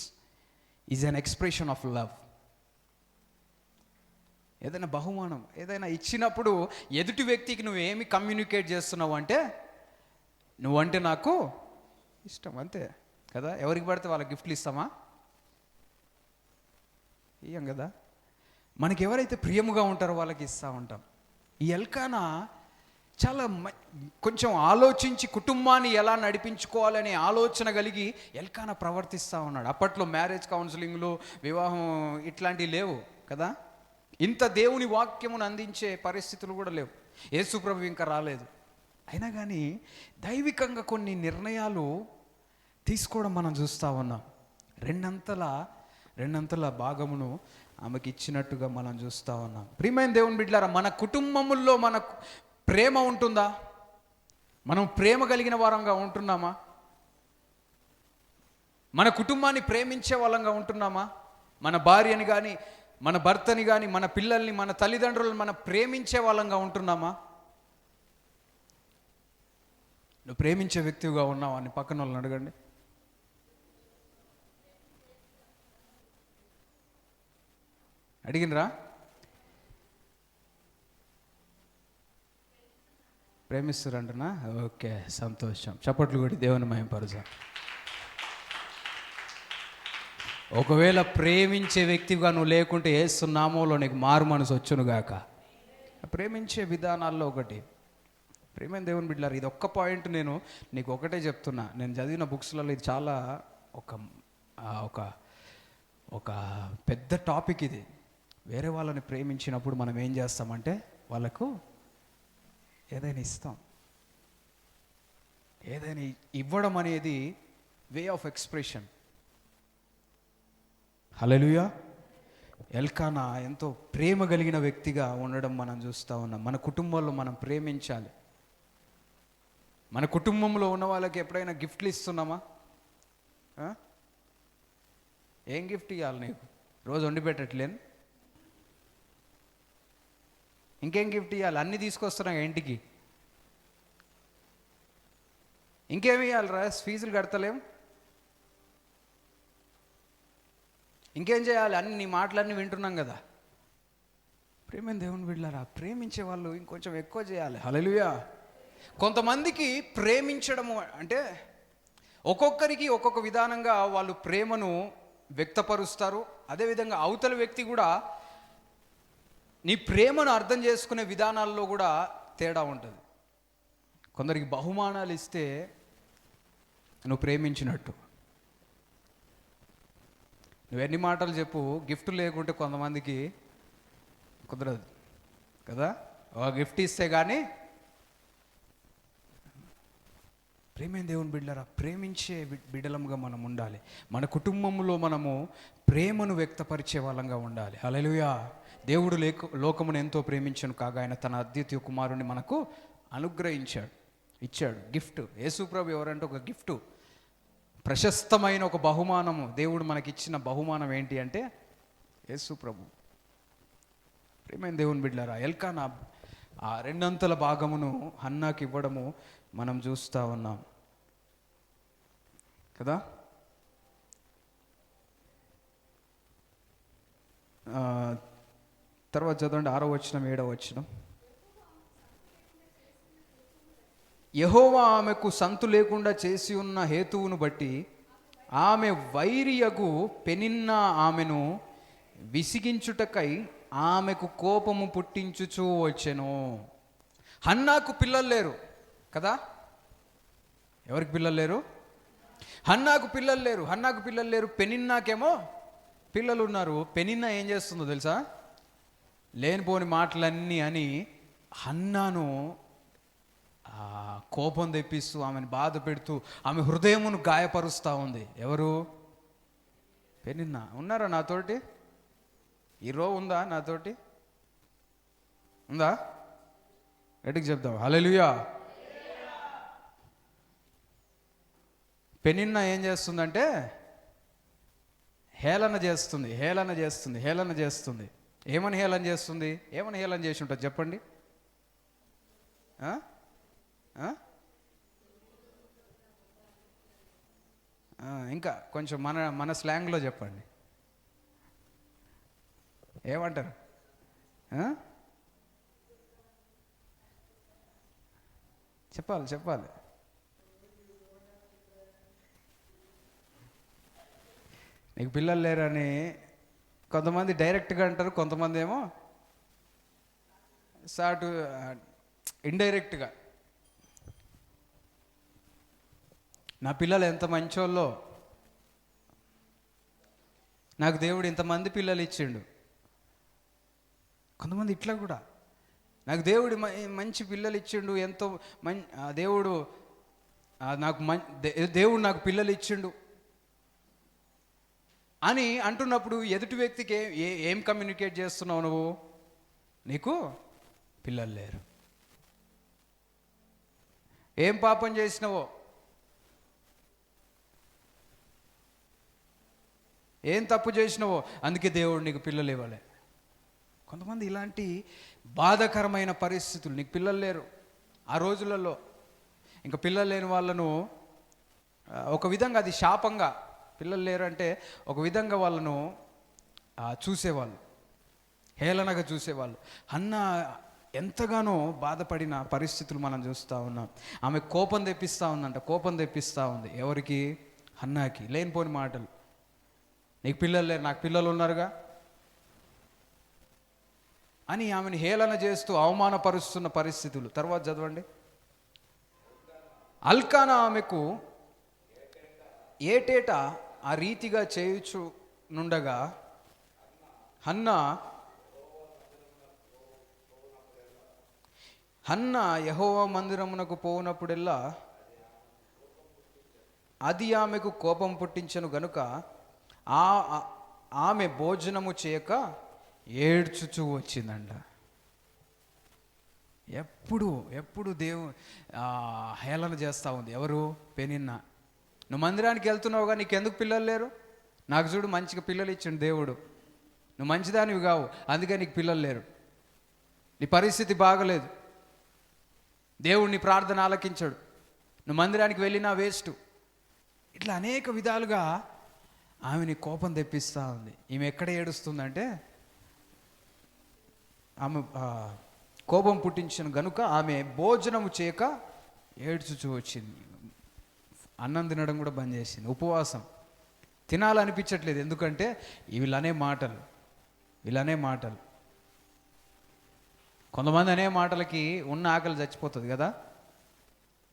Speaker 1: is an expression of love. ఏదైనా బహుమానం ఏదైనా ఇచ్చినప్పుడు ఎదుటి వ్యక్తికి నువ్వు ఏమి కమ్యూనికేట్ చేస్తున్నావు అంటే, నువ్వంటే నాకు ఇష్టం, అంతే కదా. ఎవరికి పడితే వాళ్ళకి గిఫ్ట్లు ఇస్తామా? ఇయ్యం కదా. మనకి ఎవరైతే ప్రియముగా ఉంటారో వాళ్ళకి ఇస్తూ ఉంటాం. ఈ ఎల్కానా చాలా కొంచెం ఆలోచించి కుటుంబాన్ని ఎలా నడిపించుకోవాలనే ఆలోచన కలిగి ఎల్కానా ప్రవర్తిస్తూ ఉన్నాడు. అప్పట్లో మ్యారేజ్ కౌన్సిలింగ్లు, వివాహం ఇట్లాంటివి లేవు కదా. ఇంత దేవుని వాక్యమును అందించే పరిస్థితులు కూడా లేవు. యేసుప్రభు ఇంకా రాలేదు. అయినా కానీ దైవికంగా కొన్ని నిర్ణయాలు తీసుకోవడం మనం చూస్తూ ఉన్నాం. 2 అంతల భాగమును ఆమెకి ఇచ్చినట్టుగా మనం చూస్తూ ఉన్నాం. ప్రియమైన దేవుని బిడ్డలారా, మన కుటుంబముల్లో మనకు ప్రేమ ఉంటుందా? మనం ప్రేమ కలిగిన వారంగా ఉంటున్నామా? మన కుటుంబాన్ని ప్రేమించే వాళ్ళంగా ఉంటున్నామా? మన భార్యని కానీ, మన భర్తని కానీ, మన పిల్లల్ని, మన తల్లిదండ్రులను మనం ప్రేమించే వాళ్ళంగా ఉంటున్నామా? నువ్వు ప్రేమించే వ్యక్తిగా ఉన్నావా అని పక్కన వాళ్ళని అడగండి. అడిగినరా? ప్రేమిస్తారంటనా? ఓకే, సంతోషం. చప్పట్లు కొట్టి దేవుని మహిమపరచాలి. ఒకవేళ ప్రేమించే వ్యక్తిగా నువ్వు లేకుంటే యేసు నామములో నీకు మారు మనసు వచ్చునుగాక. ప్రేమించే విధానాల్లో ఒకటి. ప్రేమైన దేవుని బిడ్డలారా, ఇది ఒక్క పాయింట్ నేను నీకు ఒకటే చెప్తున్నా. నేను చదివిన బుక్స్లలో ఇది చాలా ఒక పెద్ద టాపిక్ ఇది. వేరే వాళ్ళని ప్రేమించినప్పుడు మనం ఏం చేస్తామంటే వాళ్ళకు ఏదైనా ఇస్తాం. ఏదైనా ఇవ్వడం అనేది వే ఆఫ్ ఎక్స్ప్రెషన్. హల్లెలూయా. ఎల్కానా ఎంతో ప్రేమ కలిగిన వ్యక్తిగా ఉండడం మనం చూస్తూ ఉన్నాం. మన కుటుంబంలో మనం ప్రేమించాలి. మన కుటుంబంలో ఉన్న వాళ్ళకి ఎప్పుడైనా గిఫ్ట్లు ఇస్తున్నామా? ఏం గిఫ్ట్ ఇవ్వాలి? నీకు రోజు వండి పెట్టట్లేను, ఇంకేం గిఫ్ట్ ఇవ్వాలి? అన్నీ తీసుకొస్తున్నా ఇంటికి, ఇంకేమి ఇవ్వాలిరా? ఫీజులు కడతలేం, ఇంకేం చేయాలి? అన్ని నీ మాటలన్నీ వింటున్నాం కదా. ప్రేమైన దేవుని బిడ్డలారా, ప్రేమించే వాళ్ళు ఇంకొంచెం ఎక్కువ చేయాలి. హల్లెలూయా. కొంతమందికి ప్రేమించడము అంటే ఒక్కొక్కరికి ఒక్కొక్క విధానంగా వాళ్ళు ప్రేమను వ్యక్తపరుస్తారు. అదేవిధంగా అవతల వ్యక్తి కూడా నీ ప్రేమను అర్థం చేసుకునే విధానాల్లో కూడా తేడా ఉంటుంది. కొందరికి బహుమానాలు ఇస్తే నువ్వు ప్రేమించినట్టు. నువ్వెన్ని మాటలు చెప్పు, గిఫ్ట్ లేకుంటే కొంతమందికి కుదరదు కదా. ఒక గిఫ్ట్ ఇస్తే కానీ ప్రేమైన దేవుని బిడ్డలారా, ప్రేమించే బిడ్డలముగా మనం ఉండాలి. మన కుటుంబంలో మనము ప్రేమను వ్యక్తపరిచే వాళ్ళంగా ఉండాలి. హల్లెలూయా. దేవుడు లోకమును ఎంతో ప్రేమించను కాగా ఆయన తన అద్వితీయ కుమారుని మనకు అనుగ్రహించాడు, ఇచ్చాడు. గిఫ్ట్. యేసుప్రభు ఎవరంటే ఒక గిఫ్ట్, ప్రశస్తమైన ఒక బహుమానము. దేవుడు మనకిచ్చిన బహుమానం ఏంటి అంటే యేసుప్రభు. ప్రేమైన దేవుని బిడ్డలారా, ఎల్కానా ఆ 2 భాగమును హన్నాకి ఇవ్వడము మనం చూస్తూ ఉన్నాం కదా. తర్వాత చదవండి 6వ వచనం 7వ వచనం. యెహోవా ఆమెకు సంతు లేకుండా చేసి ఉన్న హేతువును బట్టి ఆమె వైరియగు పెనిన్నా ఆమెను విసిగించుటకై ఆమెకు కోపము పుట్టించుచూ వచ్చెను. హన్నాకు పిల్లలు లేరు కదా. ఎవరికి పిల్లలు లేరు? హన్నాకు పిల్లలు లేరు. హన్నాకు పిల్లలు లేరు. పెనిన్నాకేమో పిల్లలు ఉన్నారు. పెనిన్నా ఏం చేస్తుందో తెలుసా? లేనిపోని మాటలన్నీ అని హన్నాను కోపం తెప్పిస్తూ, ఆమెను బాధ పెడుతూ, ఆమె హృదయమును గాయపరుస్తూ ఉంది. ఎవరు? పెనిన్నా. ఉన్నారా నాతోటి? ఈరో ఉందా నాతోటి? ఉందా? ఎటుకు చెప్దాం. హల్లెలూయా. పెనిన్నా ఏం చేస్తుందంటే హేళన చేస్తుంది. ఏమని హేళన చేస్తుంది? ఏమని హేళన చేసి ఉంటుంది చెప్పండి. ఇంకా కొంచెం మన స్లాంగ్లో చెప్పండి. ఏమంటారు? చెప్పాలి. నీకు పిల్లలు లేరని కొంతమంది డైరెక్ట్గా అంటారు, కొంతమంది ఏమో ఇండైరెక్ట్గా. నా పిల్లలు ఎంత మంచోళ్ళో, నాకు దేవుడు ఇంతమంది పిల్లలు ఇచ్చిండు. కొంతమంది ఇట్లా కూడా, నాకు దేవుడు మంచి పిల్లలు ఇచ్చిండు, ఎంతో దేవుడు నాకు పిల్లలు ఇచ్చిండు అని అంటున్నప్పుడు ఎదుటి వ్యక్తికి ఏం కమ్యూనికేట్ చేస్తున్నావు నువ్వు? నీకు పిల్లలు లేరు. ఏం పాపం చేసినావో, ఏం తప్పు చేసినావో అందుకే దేవుడు నీకు పిల్లలు ఇవ్వలే. కొంతమంది ఇలాంటి బాధాకరమైన పరిస్థితులు. నీకు పిల్లలు లేరు. ఆ రోజులలో ఇంకా పిల్లలు లేని వాళ్ళను ఒక విధంగా అది శాపంగా, పిల్లలు లేరు అంటే ఒక విధంగా వాళ్ళను చూసేవాళ్ళు, హేళనగా చూసేవాళ్ళు. హన్నా ఎంతగానో బాధపడిన పరిస్థితులు మనం చూస్తూ ఉన్నాం. ఆమె కోపం తెప్పిస్తూ ఉంది. ఎవరికి? హన్నాకి. లేనిపోని మాటలు. నీకు పిల్లలు లేరు, నాకు పిల్లలు ఉన్నారుగా అని ఆమెను హేళన చేస్తూ అవమానపరుస్తున్న పరిస్థితులు. తర్వాత చదవండి. ఎల్కానా ఆమెకు ఏటేటా ఆ రీతిగా చేయుచు నుండగా హన్నా యెహోవా మందిరమునకు పోవునప్పుడెల్లా అది ఆమెకు కోపం పుట్టించను గనుక ఆమె భోజనము చేయక ఏడ్చుచూ వచ్చిందంట. ఎప్పుడు హేళన చేస్తూ ఉంది. ఎవరు? పెనిన్నా. నువ్వు మందిరానికి వెళ్తున్నావుగా, నీకెందుకు పిల్లలు లేరు? నాకు చూడు మంచిగా పిల్లలు ఇచ్చిండు దేవుడు. నువ్వు మంచిదానివి కావు, అందుకే నీకు పిల్లలు లేరు. నీ పరిస్థితి బాగలేదు, దేవుడు నీ ప్రార్థన ఆలకించాడు, నువ్వు మందిరానికి వెళ్ళినా వేస్ట్. ఇట్లా అనేక విధాలుగా ఆమెని కోపం తెప్పిస్తూ ఉంది. ఈమె ఎక్కడ ఏడుస్తుందంటే ఆమె కోపం పుట్టించిన గనుక ఆమె భోజనము చేయక ఏడ్చుచూ వచ్చింది. అన్నం తినడం కూడా బంద్ చేసింది. ఉపవాసం. తినాలనిపించట్లేదు. ఎందుకంటే వీళ్ళనే మాటలు. కొంతమంది అనే మాటలకి ఉన్న ఆకలి చచ్చిపోతుంది కదా.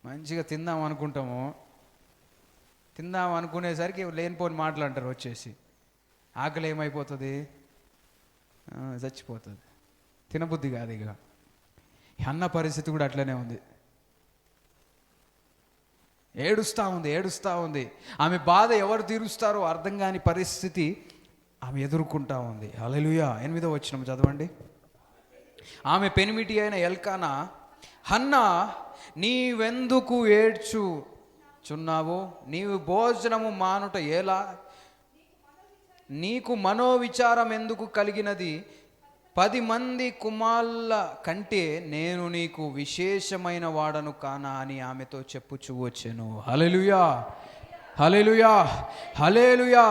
Speaker 1: మంచిగా తిందాం అనుకుంటాము, తిందాం అనుకునేసరికి లేనిపోని మాటలు అంటారు వచ్చేసి. ఆకలి ఏమైపోతుంది? చచ్చిపోతుంది, తినబుద్ధి కాదు. ఇక అన్న పరిస్థితి కూడా అట్లనే ఉంది. ఏడుస్తూ ఉంది. ఆమె బాధ ఎవరు తీరుస్తారో అర్థం కాని పరిస్థితి ఆమె ఎదుర్కొంటా ఉంది. హల్లెలూయా. 8వ వచనం చదవండి. ఆమె పెనిమిటి అయిన ఎల్కానా, హన్నా నీవెందుకు ఏడ్చుచున్నావు? నీవు భోజనము మానుట ఎలా? నీకు మనోవిచారం ఎందుకు కలిగినది? 10 మంది కుమారుల కంటే నేను నీకు విశేషమైన వాడను కానా అని ఆమెతో చెప్పుచూ వచ్చెను. హల్లెలూయా, హల్లెలూయా, హల్లెలూయా.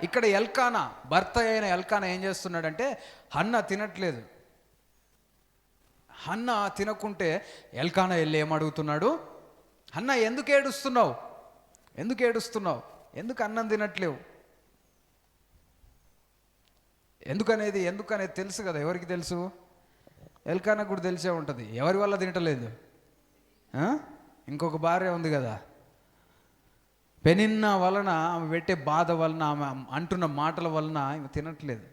Speaker 1: ఇక్కడ ఎల్కానా, భర్త అయిన ఎల్కానా ఏం చేస్తున్నాడంటే, హన్నా తినట్లేదు. హన్నా తినకుంటే ఎల్కానా వెళ్ళి ఏమడుగుతున్నాడు? హన్నా ఎందుకు ఏడుస్తున్నావు? ఎందుకు అన్నం తినట్లేవు? ఎందుకనేది తెలుసు కదా. ఎవరికి తెలుసు? ఎల్కానా కూడా తెలిసే ఉంటుంది. ఎవరి వల్ల తినటలేదు? ఇంకొక భార్య ఉంది కదా. పెనిన్నా వలన, ఆమె పెట్టే బాధ వలన, ఆమె అంటున్న మాటల వలన ఆమె తినట్లేదు.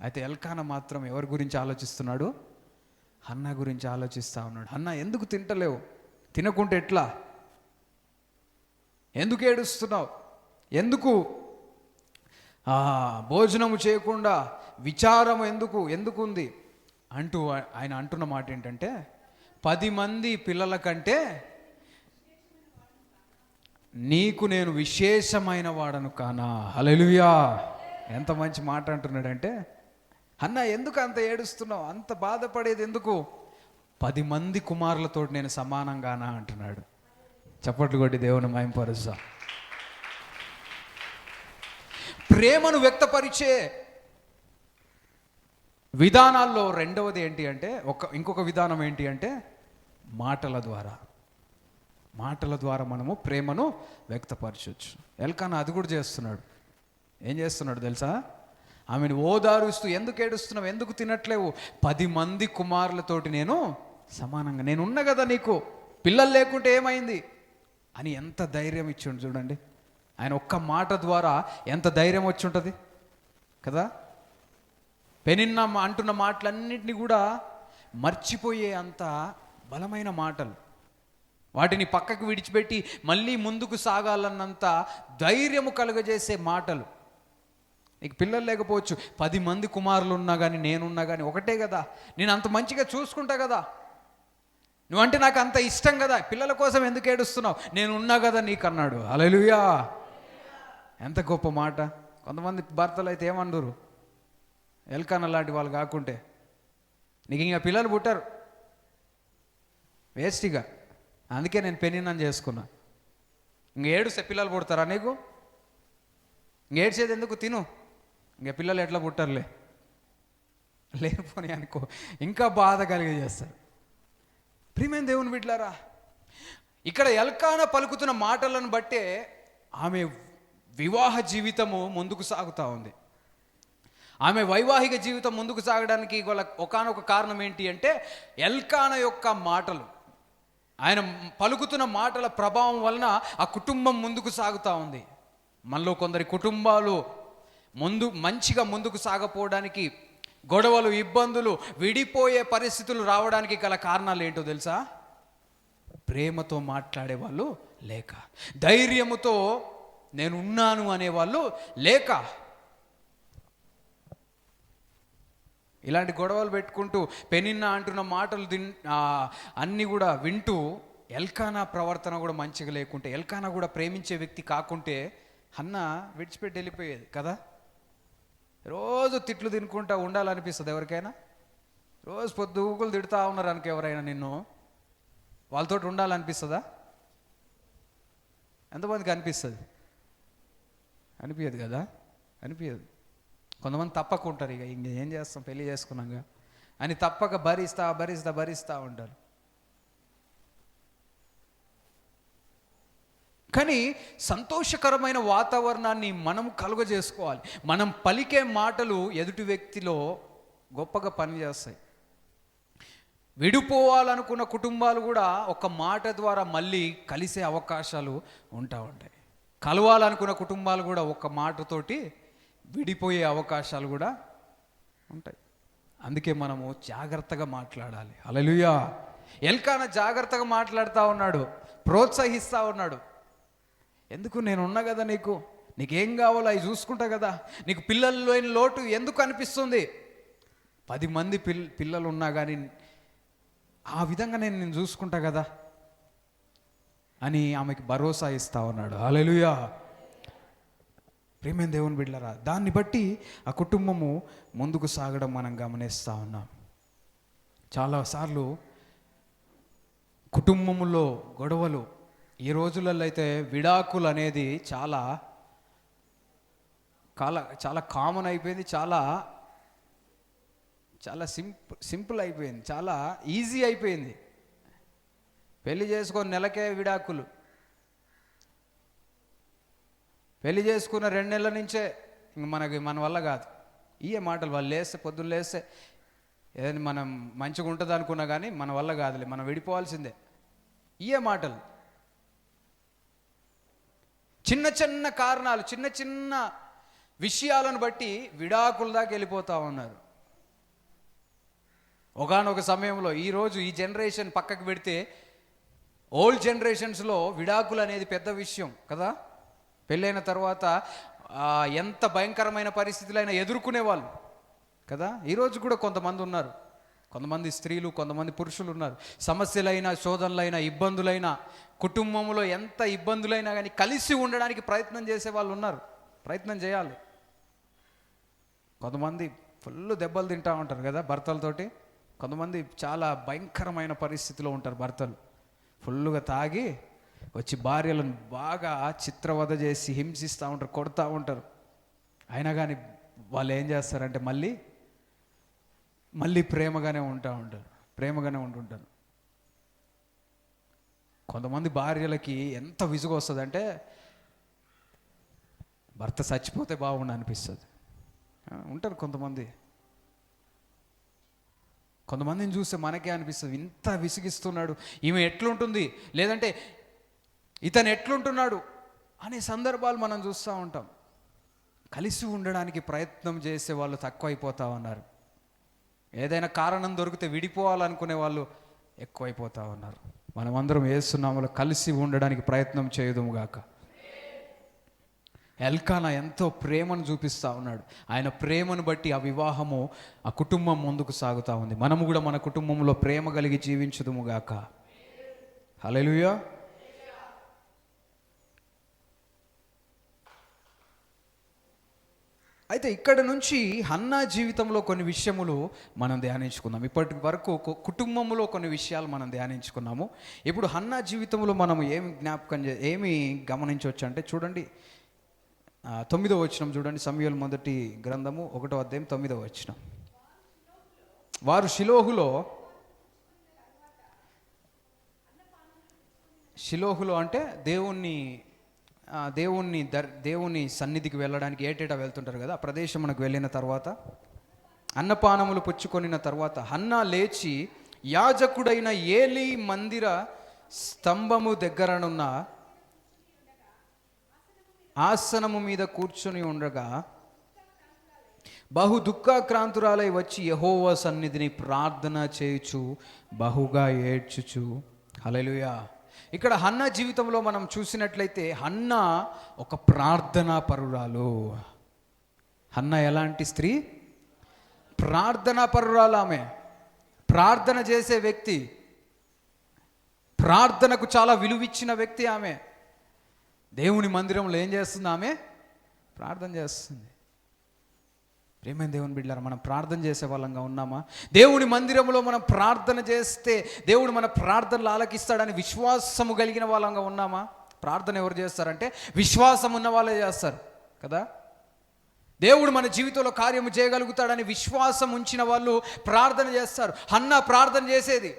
Speaker 1: అయితే ఎల్కానా మాత్రం ఎవరి గురించి ఆలోచిస్తున్నాడు? హన్నా గురించి ఆలోచిస్తూ ఉన్నాడు. హన్నా ఎందుకు తింటలేవు? తినకుంటే ఎట్లా? ఎందుకు ఏడుస్తున్నావు? ఎందుకు భోజనము చేయకుండా విచారం ఎందుకు ఉంది అంటూ ఆయన అంటున్న మాట ఏంటంటే, 10 మంది పిల్లల కంటే నీకు నేను విశేషమైన వాడను కానా. హల్లెలూయా. ఎంత మంచి మాట అంటున్నాడంటే, అన్న ఎందుకు అంత ఏడుస్తున్నావు? అంత బాధపడేది ఎందుకు? 10 మంది కుమారులతో నేను సమానంగానా అంటున్నాడు. చప్పట్లు కొట్టి దేవుని మహిమపరుస్తా. ప్రేమను వ్యక్తపరిచే విధానాల్లో రెండవది ఏంటి అంటే, ఇంకొక విధానం ఏంటి అంటే మాటల ద్వారా మనము ప్రేమను వ్యక్తపరచవచ్చు. ఎల్కానా అది కూడా చేస్తున్నాడు. ఏం చేస్తున్నాడు తెలుసా? ఆమెను ఓదారుస్తూ, ఎందుకు ఏడుస్తున్నావు? ఎందుకు తినట్లేవు? 10 మంది కుమారులతోటి నేను సమానంగా, నేనున్నా కదా నీకు, పిల్లలు లేకుంటే ఏమైంది అని ఎంత ధైర్యం ఇచ్చిండు చూడండి. ఆయన ఒక్క మాట ద్వారా ఎంత ధైర్యం వచ్చి ఉంటుంది కదా. పెనిన్నా అంటున్న మాటలన్నింటినీ కూడా మర్చిపోయే అంత బలమైన మాటలు, వాటిని పక్కకు విడిచిపెట్టి మళ్ళీ ముందుకు సాగాలన్నంత ధైర్యము కలుగజేసే మాటలు. నీకు పిల్లలు లేకపోవచ్చు, 10 మంది కుమారులు ఉన్నా కానీ, నేనున్నా కానీ ఒకటే కదా. నేను అంత మంచిగా చూసుకుంటా కదా, నువ్వంటే నాకు అంత ఇష్టం కదా, పిల్లల కోసం ఎందుకు ఏడుస్తున్నావు? నేను ఉన్నా కదా నీకు అన్నాడు. హల్లెలూయా. ఎంత గొప్ప మాట. కొంతమంది భర్తలు అయితే ఏమన్నారు, ఎల్కానా లాంటి వాళ్ళు కాకుంటే నీకు ఇంకా పిల్లలు పుట్టారు వేస్ట్గా, అందుకే నేను పెనిన్నాను చేసుకున్నా. ఇంక ఏడుస్తే పిల్లలు పుడతారా నీకు? ఇంక ఏడ్చేది ఎందుకు? తిను, ఇంక పిల్లలు ఎట్లా పుట్టారులే, లేకపోని అనుకో ఇంకా బాధ కలిగజేస్తారు. ప్రియమైన దేవుని బిడ్డలారా, ఇక్కడ ఎల్కానా పలుకుతున్న మాటలను బట్టే ఆమె వివాహ జీవితము ముందుకు సాగుతూ ఉంది. ఆమె వైవాహిక జీవితం ముందుకు సాగడానికి ఒకానొక కారణం ఏంటి అంటే, ఎల్కానా యొక్క మాటలు, ఆయన పలుకుతున్న మాటల ప్రభావం వలన ఆ కుటుంబం ముందుకు సాగుతూ ఉంది. మనలో కొందరి కుటుంబాలు మంచిగా ముందుకు సాగపోవడానికి, గొడవలు, ఇబ్బందులు, విడిపోయే పరిస్థితులు రావడానికి గల కారణాలు ఏంటో తెలుసా? ప్రేమతో మాట్లాడే వాళ్ళు లేక, ధైర్యముతో నేను ఉన్నాను అనేవాళ్ళు లేక, ఇలాంటి గొడవలు పెట్టుకుంటూ పెనిన్నా అంటున్న మాటలు అన్నీ కూడా వింటూ ఎల్కానా ప్రవర్తన కూడా మంచిగా లేకుంటే, ఎల్కానా కూడా ప్రేమించే వ్యక్తి కాకుంటే హన్నా విడిచిపెట్టి వెళ్ళిపోయేది కదా. రోజు తిట్లు తినుకుంటా ఉండాలనిపిస్తుంది ఎవరికైనా. రోజు పొద్దుగులు తిడుతూ ఉన్నారు అనుకో ఎవరైనా నిన్ను, వాళ్ళతో ఉండాలనిపిస్తుందా? ఎంతమందికి అనిపిస్తుంది? అనిపించదు కదా, అనిపించదు. కొంతమంది తప్పకుంటారు, ఇక ఏం చేస్తాం పెళ్లి చేసుకున్నాక అని తప్పక భరిస్తా ఉంటారు. కానీ సంతోషకరమైన వాతావరణాన్ని మనం కలుగజేసుకోవాలి. మనం పలికే మాటలు ఎదుటి వ్యక్తిలో గొప్పగా పనిచేస్తాయి. విడిపోవాలనుకున్న కుటుంబాలు కూడా ఒక మాట ద్వారా మళ్ళీ కలిసే అవకాశాలు ఉంటాయి. కలవాలనుకున్న కుటుంబాలు కూడా ఒక మాటతోటి విడిపోయే అవకాశాలు కూడా ఉంటాయి. అందుకే మనము జాగ్రత్తగా మాట్లాడాలి. హల్లెలూయా. ఎల్కానా జాగ్రత్తగా మాట్లాడుతూ ఉన్నాడు, ప్రోత్సహిస్తూ ఉన్నాడు. ఎందుకు, నేను ఉన్నా కదా, నీకేం కావాలో అవి చూసుకుంటా కదా, నీకు పిల్లలు లేని లోటు ఎందుకు అనిపిస్తుంది? 10 మంది పిల్లలు ఉన్నా కానీ ఆ విధంగా నేను చూసుకుంటా కదా అని ఆమెకి భరోసా ఇస్తా ఉన్నాడు. హల్లెలూయా. ప్రియమైన దేవుని బిడ్డలారా, దాన్ని బట్టి ఆ కుటుంబము ముందుకు సాగడం మనం గమనిస్తూ ఉన్నాం. చాలాసార్లు కుటుంబంలో గొడవలు, ఈ రోజులలో అయితే విడాకులు అనేది చాలా కామన్ అయిపోయింది, చాలా సింపుల్ అయిపోయింది, చాలా ఈజీ అయిపోయింది. పెళ్లి చేసుకొని నెలకే విడాకులు, పెళ్లి చేసుకున్న 2 నెలల నుంచే ఇంక మన వల్ల కాదు. ఇయే మాటలు, వాళ్ళు లేస్తే పొద్దున్న లేస్తే ఏదైనా మనం మంచిగా ఉంటుంది అనుకున్నా కానీ మన వల్ల కాదులే, మనం విడిపోవాల్సిందే. ఇయే మాటలు. చిన్న చిన్న కారణాలు, చిన్న చిన్న విషయాలను బట్టి విడాకుల దాకా వెళ్ళిపోతూ ఉన్నారు. ఒకానొక సమయంలో, ఈరోజు ఈ జనరేషన్ పక్కకు పెడితే ఓల్డ్ జనరేషన్స్లో విడాకులు అనేది పెద్ద విషయం కదా. పెళ్ళైన తర్వాత ఎంత భయంకరమైన పరిస్థితులైనా ఎదుర్కొనేవాళ్ళు కదా. ఈరోజు కూడా కొంతమంది ఉన్నారు, కొంతమంది స్త్రీలు, కొంతమంది పురుషులు ఉన్నారు. సమస్యలైనా, శోధనలైనా, ఇబ్బందులైనా, కుటుంబంలో ఎంత ఇబ్బందులైనా కానీ కలిసి ఉండడానికి ప్రయత్నం చేసే వాళ్ళు ఉన్నారు. ప్రయత్నం చేయాలి. కొంతమంది ఫుల్ దెబ్బలు తింటూ ఉంటారు కదా భర్తలతోటి. కొంతమంది చాలా భయంకరమైన పరిస్థితిలో ఉంటారు. భర్తలు ఫుల్గా తాగి వచ్చి భార్యలను బాగా చిత్రవధ చేసి హింసిస్తూ ఉంటారు, కొడుతూ ఉంటారు. అయినా కానీ వాళ్ళు ఏం చేస్తారంటే మళ్ళీ ప్రేమగానే ఉంటుంటారు. కొంతమంది భార్యలకి ఎంత విసుగు వస్తుందంటే భర్త చచ్చిపోతే బాగుండు అనిపిస్తుంది. ఉంటారు కొంతమందిని చూస్తే మనకే అనిపిస్తుంది, ఇంత విసిగిస్తున్నాడు, ఈమె ఎట్లుంటుంది, లేదంటే ఇతను ఎట్లుంటున్నాడు అనే సందర్భాలు మనం చూస్తూ ఉంటాం. కలిసి ఉండడానికి ప్రయత్నం చేసే వాళ్ళు తక్కువైపోతూ ఉన్నారు. ఏదైనా కారణం దొరికితే విడిపోవాలనుకునే వాళ్ళు ఎక్కువైపోతూ ఉన్నారు. మనమందరం యేసు నామములో కలిసి ఉండడానికి ప్రయత్నం చేయదుముగాక. ఎల్కానా ఎంతో ప్రేమను చూపిస్తూ ఉన్నాడు. ఆయన ప్రేమను బట్టి ఆ వివాహము, ఆ కుటుంబం ముందుకు సాగుతూ ఉంది. మనము కూడా మన కుటుంబంలో ప్రేమ కలిగి జీవించుదుముగాక. హల్లెలూయా. అయితే ఇక్కడ నుంచి హన్నా జీవితంలో కొన్ని విషయములు మనం ధ్యానించుకుందాం. ఇప్పటి వరకు కుటుంబంలో కొన్ని విషయాలు మనం ధ్యానించుకున్నాము. ఇప్పుడు హన్నా జీవితంలో మనం ఏమి గమనించవచ్చు అంటే, చూడండి 9వ వచనం చూడండి. సమూయేలు మొదటి గ్రంథము 1వ అధ్యాయం 9వ వచనం. వారు షిలోహులో అంటే దేవుని సన్నిధికి వెళ్ళడానికి ఏటేటా వెళ్తుంటారు కదా. ఆ ప్రదేశం మనకు వెళ్ళిన తర్వాత, అన్నపానములు పుచ్చుకొనిన తర్వాత హన్నా లేచి యాజకుడైన ఏలీ మందిర స్తంభము దగ్గరనున్న ఆసనము మీద కూర్చొని ఉండగా బహు దుఃఖాక్రాంతురాలై వచ్చి యెహోవా సన్నిధిని ప్రార్థన చేయుచు బహుగా ఏడ్చుచు. హల్లెలూయా. ఇక్కడ హన్నా జీవితంలో మనం చూసినట్లయితే హన్నా ఒక ప్రార్థనా పరురాలు. హన్నా ఎలాంటి స్త్రీ? ప్రార్థనా పరురాలు. ఆమె ప్రార్థన చేసే వ్యక్తి, ప్రార్థనకు చాలా విలువిచ్చిన వ్యక్తి. ఆమె దేవుని మందిరంలో ఏం చేస్తుంది? ఆమె ప్రార్థన చేస్తుంది. ప్రియమైన దేవుని బిడ్డలారా, మనం ప్రార్థన చేసే వాళ్ళంగా ఉన్నామా? దేవుని మందిరంలో మనం ప్రార్థన చేస్తే దేవుడు మన ప్రార్థనలు ఆలకిస్తాడని విశ్వాసము కలిగిన వాళ్ళంగా ఉన్నామా? ప్రార్థన ఎవరు చేస్తారంటే విశ్వాసం ఉన్న వాళ్ళే చేస్తారు కదా. దేవుడు మన జీవితంలో కార్యము చేయగలుగుతాడని విశ్వాసం ఉంచిన వాళ్ళు ప్రార్థన చేస్తారు. హన్నా ప్రార్థన చేసేది.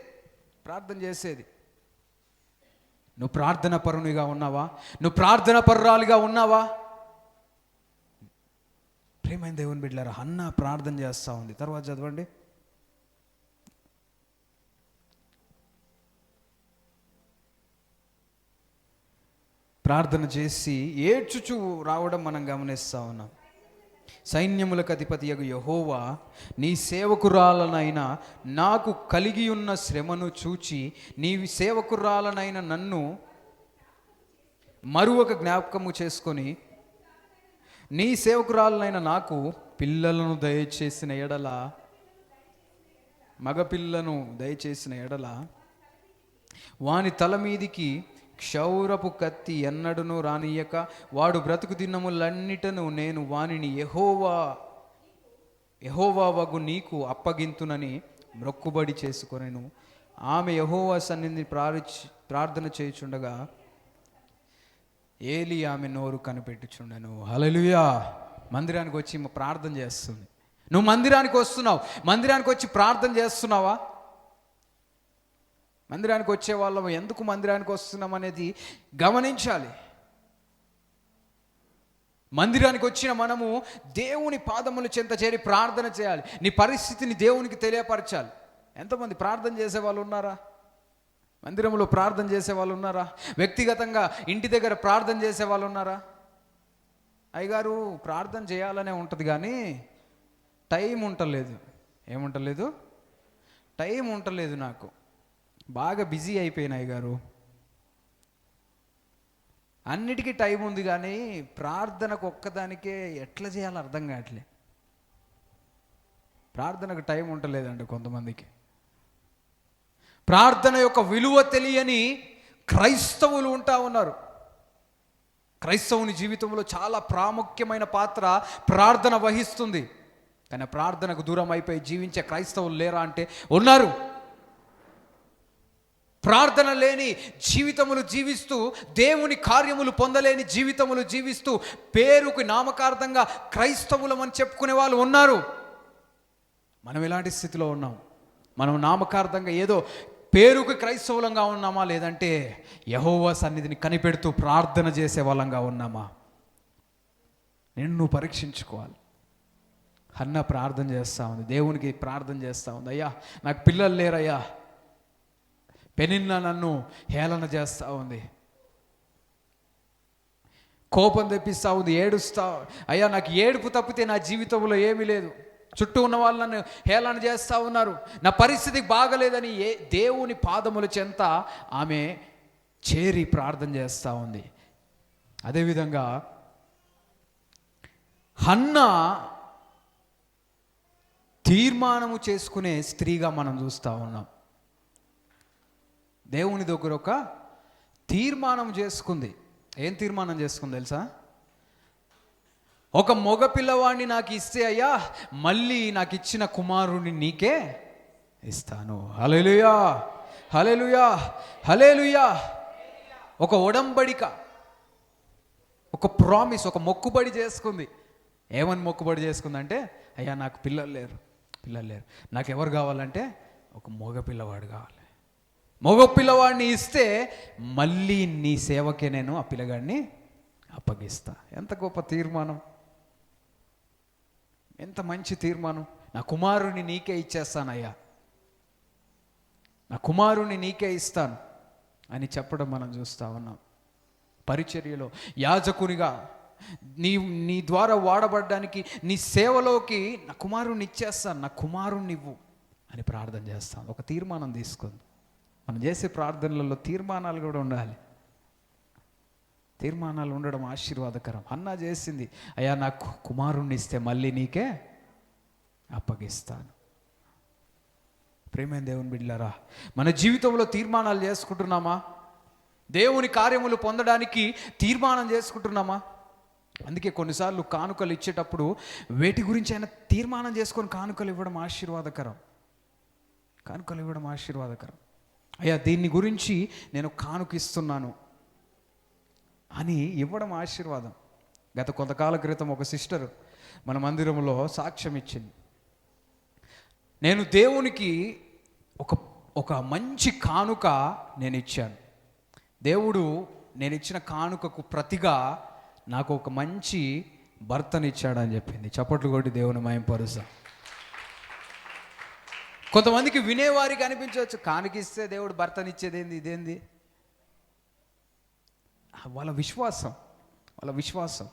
Speaker 1: నువ్వు ప్రార్థన పరునిగా ఉన్నావా? నువ్వు ప్రార్థన పరురాలుగా ఉన్నావా? ప్రియమైన దేవుని బిడ్డలారా, హన్నా ప్రార్థన చేస్తూ ఉంది. తర్వాత చదవండి. ప్రార్థన చేసి ఏడ్చుచు రావడం మనం గమనిస్తూ ఉన్నాం. సైన్యములకు అధిపతియగు యెహోవా, నీ సేవకురాలనైన నాకు కలిగి ఉన్న శ్రమను చూచి నీ సేవకురాలనైన నన్ను మరొక జ్ఞాపకము చేసుకొని నీ సేవకురాలనైన నాకు పిల్లలను దయచేసిన ఎడల, మగపిల్లను దయచేసిన ఎడల వాని తల మీదికి క్షౌరపు కత్తి ఎన్నడను రానియక వాడు బ్రతుకు దినములన్నిటను నేను వానిని యెహోవా వగు నీకు అప్పగింతునని మ్రొక్కుబడి చేసుకొనెను. ఆమె యెహోవా సన్నిధిని ప్రార్థన చేయుచుండగా ఏలి ఆమె నోరు కనిపెట్టుచుండెను. హల్లెలూయా. మందిరానికి వచ్చి ప్రార్థన చేస్తుంది. నువ్వు మందిరానికి వస్తున్నావు, మందిరానికి వచ్చి ప్రార్థన చేస్తున్నావా? మందిరానికి వచ్చే వాళ్ళము ఎందుకు మందిరానికి వస్తున్నాం అనేది గమనించాలి. మందిరానికి వచ్చిన మనము దేవుని పాదముల చెంత చేరి ప్రార్థన చేయాలి. నీ పరిస్థితిని దేవునికి తెలియపరచాలి. ఎంతమంది ప్రార్థన చేసే వాళ్ళు ఉన్నారా? మందిరంలో ప్రార్థన చేసే వాళ్ళు ఉన్నారా? వ్యక్తిగతంగా ఇంటి దగ్గర ప్రార్థన చేసే వాళ్ళు ఉన్నారా? అయ్యగారు ప్రార్థన చేయాలనే ఉంటుంది కానీ టైం ఉంటలేదు. ఏముంటలేదు? టైం ఉంటలేదు, నాకు బాగా బిజీ అయిపోయినాయి గారు. అన్నిటికీ టైం ఉంది కానీ ప్రార్థనకు ఒక్కదానికే ఎట్లా చేయాలో అర్థం కావట్లే. ప్రార్థనకు టైం ఉండలేదండి కొంతమందికి. ప్రార్థన యొక్క విలువ తెలియని క్రైస్తవులు ఉంటా ఉన్నారు. క్రైస్తవుని జీవితంలో చాలా ప్రాముఖ్యమైన పాత్ర ప్రార్థన వహిస్తుంది. కానీ ప్రార్థనకు దూరం అయిపోయి జీవించే క్రైస్తవులు లేరా అంటే ఉన్నారు. ప్రార్థన లేని జీవితములు జీవిస్తూ, దేవుని కార్యములు పొందలేని జీవితములు జీవిస్తూ పేరుకు నామకార్థంగా క్రైస్తవులమని చెప్పుకునే వాళ్ళు ఉన్నారు. మనం ఎలాంటి స్థితిలో ఉన్నాం? మనం నామకార్థంగా ఏదో పేరుకు క్రైస్తవులంగా ఉన్నామా, లేదంటే యెహోవా సన్నిధిని కనిపెడుతూ ప్రార్థన చేసే వాళ్ళంగా ఉన్నామా? నిన్ను పరీక్షించుకోవాలి. హన్న ప్రార్థన చేస్తూ ఉంది, దేవునికి ప్రార్థన చేస్తూ ఉంది. అయ్యా నాకు పిల్లలు లేరయ్యా. పెనిన్నా నన్ను హేళన చేస్తూ ఉంది, కోపం తెప్పిస్తూ ఉంది, ఏడుస్తా. అయ్యా నాకు ఏడుపు తప్పితే నా జీవితంలో ఏమీ లేదు. చుట్టూ ఉన్న వాళ్ళు నన్ను హేళన చేస్తూ ఉన్నారు, నా పరిస్థితి బాగలేదని దేవుని పాదముల చెంత ఆమె చేరి ప్రార్థన చేస్తూ ఉంది. అదేవిధంగా హన్నా తీర్మానము చేసుకునే స్త్రీగా మనం చూస్తూ ఉన్నాం. దేవుని దగ్గర ఒక తీర్మానం చేసుకుంది. ఏం తీర్మానం చేసుకుంది తెలుసా? ఒక మగ పిల్లవాడిని నాకు ఇస్తే అయ్యా మళ్ళీ నాకు ఇచ్చిన కుమారుని నీకే ఇస్తాను. హల్లెలూయా, హల్లెలూయా, హల్లెలూయా. ఒక ఒడంబడిక, ఒక ప్రామిస్, ఒక మొక్కుబడి చేసుకుంది. ఏమని మొక్కుబడి చేసుకుందంటే, అయ్యా నాకు పిల్లలు లేరు, నాకు ఎవరు కావాలంటే ఒక మగ పిల్లవాడు కావాలి. మగ పిల్లవాడిని ఇస్తే మళ్ళీ నీ సేవకే నేను ఆ పిల్లగాడిని అప్పగిస్తా. ఎంత గొప్ప తీర్మానం, ఎంత మంచి తీర్మానం. నా కుమారుని నీకే ఇచ్చేస్తానయ్యా, నా కుమారుని నీకే ఇస్తాను అని చెప్పడం మనం చూస్తూ ఉన్నాం. పరిచర్యలో యాజకునిగా నీ ద్వారా వాడబడడానికి, నీ సేవలోకి నా కుమారుని ఇచ్చేస్తాను, నా కుమారుని ఇవ్వు అని ప్రార్థన చేస్తాను. ఒక తీర్మానం తీసుకుంది. మనం చేసే ప్రార్థనలలో తీర్మానాలు కూడా ఉండాలి. తీర్మానాలు ఉండడం ఆశీర్వాదకరం. హన్నా చేసింది, అయ్యా నాకు కుమారుణ్ణి ఇస్తే మళ్ళీ నీకే అప్పగిస్తాను. ప్రేమైన దేవుని బిడ్డలారా, మన జీవితంలో తీర్మానాలు చేసుకుంటున్నామా? దేవుని కార్యములు పొందడానికి తీర్మానం చేసుకుంటున్నామా? అందుకే కొన్నిసార్లు కానుకలు ఇచ్చేటప్పుడు వేటి గురించి అయినా తీర్మానం చేసుకొని కానుకలు ఇవ్వడం ఆశీర్వాదకరం. కానుకలు ఇవ్వడం ఆశీర్వాదకరం. అయ్యా దీన్ని గురించి నేను కానుకిస్తున్నాను అని ఇవ్వడం ఆశీర్వాదం. గత కొంతకాల క్రితం ఒక సిస్టర్ మన మందిరంలో సాక్ష్యం ఇచ్చింది. నేను దేవునికి ఒక మంచి కానుక నేను ఇచ్చాను. దేవుడు నేను ఇచ్చిన కానుకకు ప్రతిగా నాకు ఒక మంచి భర్తనిచ్చాడని చెప్పింది. చప్పట్లు కొట్టి దేవుని మహిమపరుస్తా. కొంతమందికి వినేవారికి అనిపించవచ్చు, కానుకిస్తే దేవుడు భర్తనిచ్చేది ఏంది, ఇదేంది? వాళ్ళ విశ్వాసం వాళ్ళ విశ్వాసం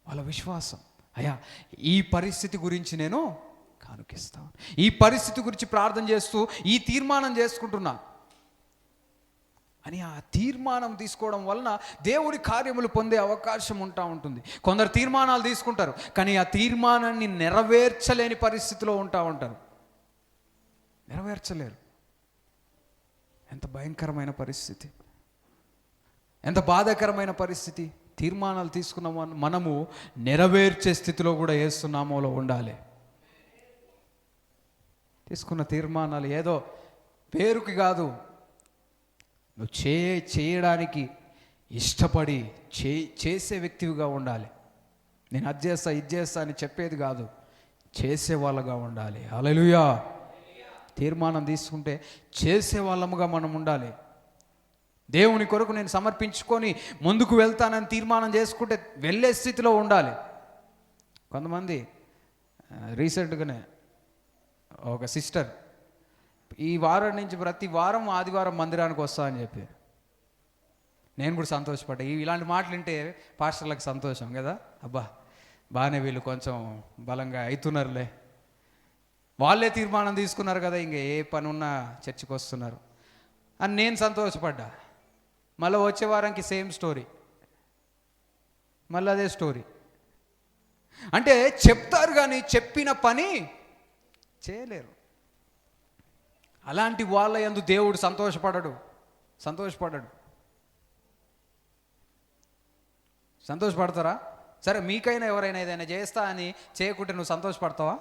Speaker 1: వాళ్ళ విశ్వాసం. అయ్యా, ఈ పరిస్థితి గురించి నేను కానుకిస్తాను, ఈ పరిస్థితి గురించి ప్రార్థన చేస్తూ ఈ తీర్మానం చేసుకుంటున్నా అని ఆ తీర్మానం తీసుకోవడం వలన దేవుడి కార్యములు పొందే అవకాశం ఉంటుంది. కొందరు తీర్మానాలు తీసుకుంటారు, కానీ ఆ తీర్మానాన్ని నెరవేర్చలేని పరిస్థితిలో ఉంటారు, నెరవేర్చలేరు. ఎంత భయంకరమైన పరిస్థితి, ఎంత బాధాకరమైన పరిస్థితి. తీర్మానాలు తీసుకున్న మనము నెరవేర్చే స్థితిలో కూడా యేసు నామములో ఉండాలి. తీసుకున్న తీర్మానాలు ఏదో పేరుకి కాదు, నువ్వు చేయడానికి ఇష్టపడి చేసే వ్యక్తివిగా ఉండాలి. నేను అది చేస్తా ఇది చేస్తా అని చెప్పేది కాదు, చేసే వాళ్ళగా ఉండాలి. హల్లెలూయా. తీర్మానం తీసుకుంటే చేసే వాళ్ళముగా మనం ఉండాలి. దేవుని కొరకు నేను సమర్పించుకొని ముందుకు వెళ్తానని తీర్మానం చేసుకుంటే వెళ్ళే స్థితిలో ఉండాలి. కొంతమంది రీసెంట్గానే ఒక సిస్టర్ ఈ వారం నుంచి ప్రతి వారం ఆదివారం మందిరానికి వస్తా అని చెప్పి, నేను కూడా సంతోషపడ్డా. ఇలాంటి మాటలు వింటే పాస్టర్లకు సంతోషం కదా, అబ్బా బాగానే వీళ్ళు కొంచెం బలంగా అవుతున్నారులే, వాళ్ళే తీర్మానం తీసుకున్నారు కదా, ఇంకా ఏ పని ఉన్నా చర్చికి వస్తున్నారు అని నేను సంతోషపడ్డా. మళ్ళీ వచ్చే వారానికి సేమ్ స్టోరీ, మళ్ళీ అదే స్టోరీ. అంటే చెప్తారు కానీ చెప్పిన పని చేయలేరు. అలాంటి వాళ్ళ యందు దేవుడు సంతోషపడడు. సంతోషపడతారా? సరే, మీకైనా ఎవరైనా ఏదైనా చేస్తా అని చేయకుంటే నువ్వు సంతోషపడతావా?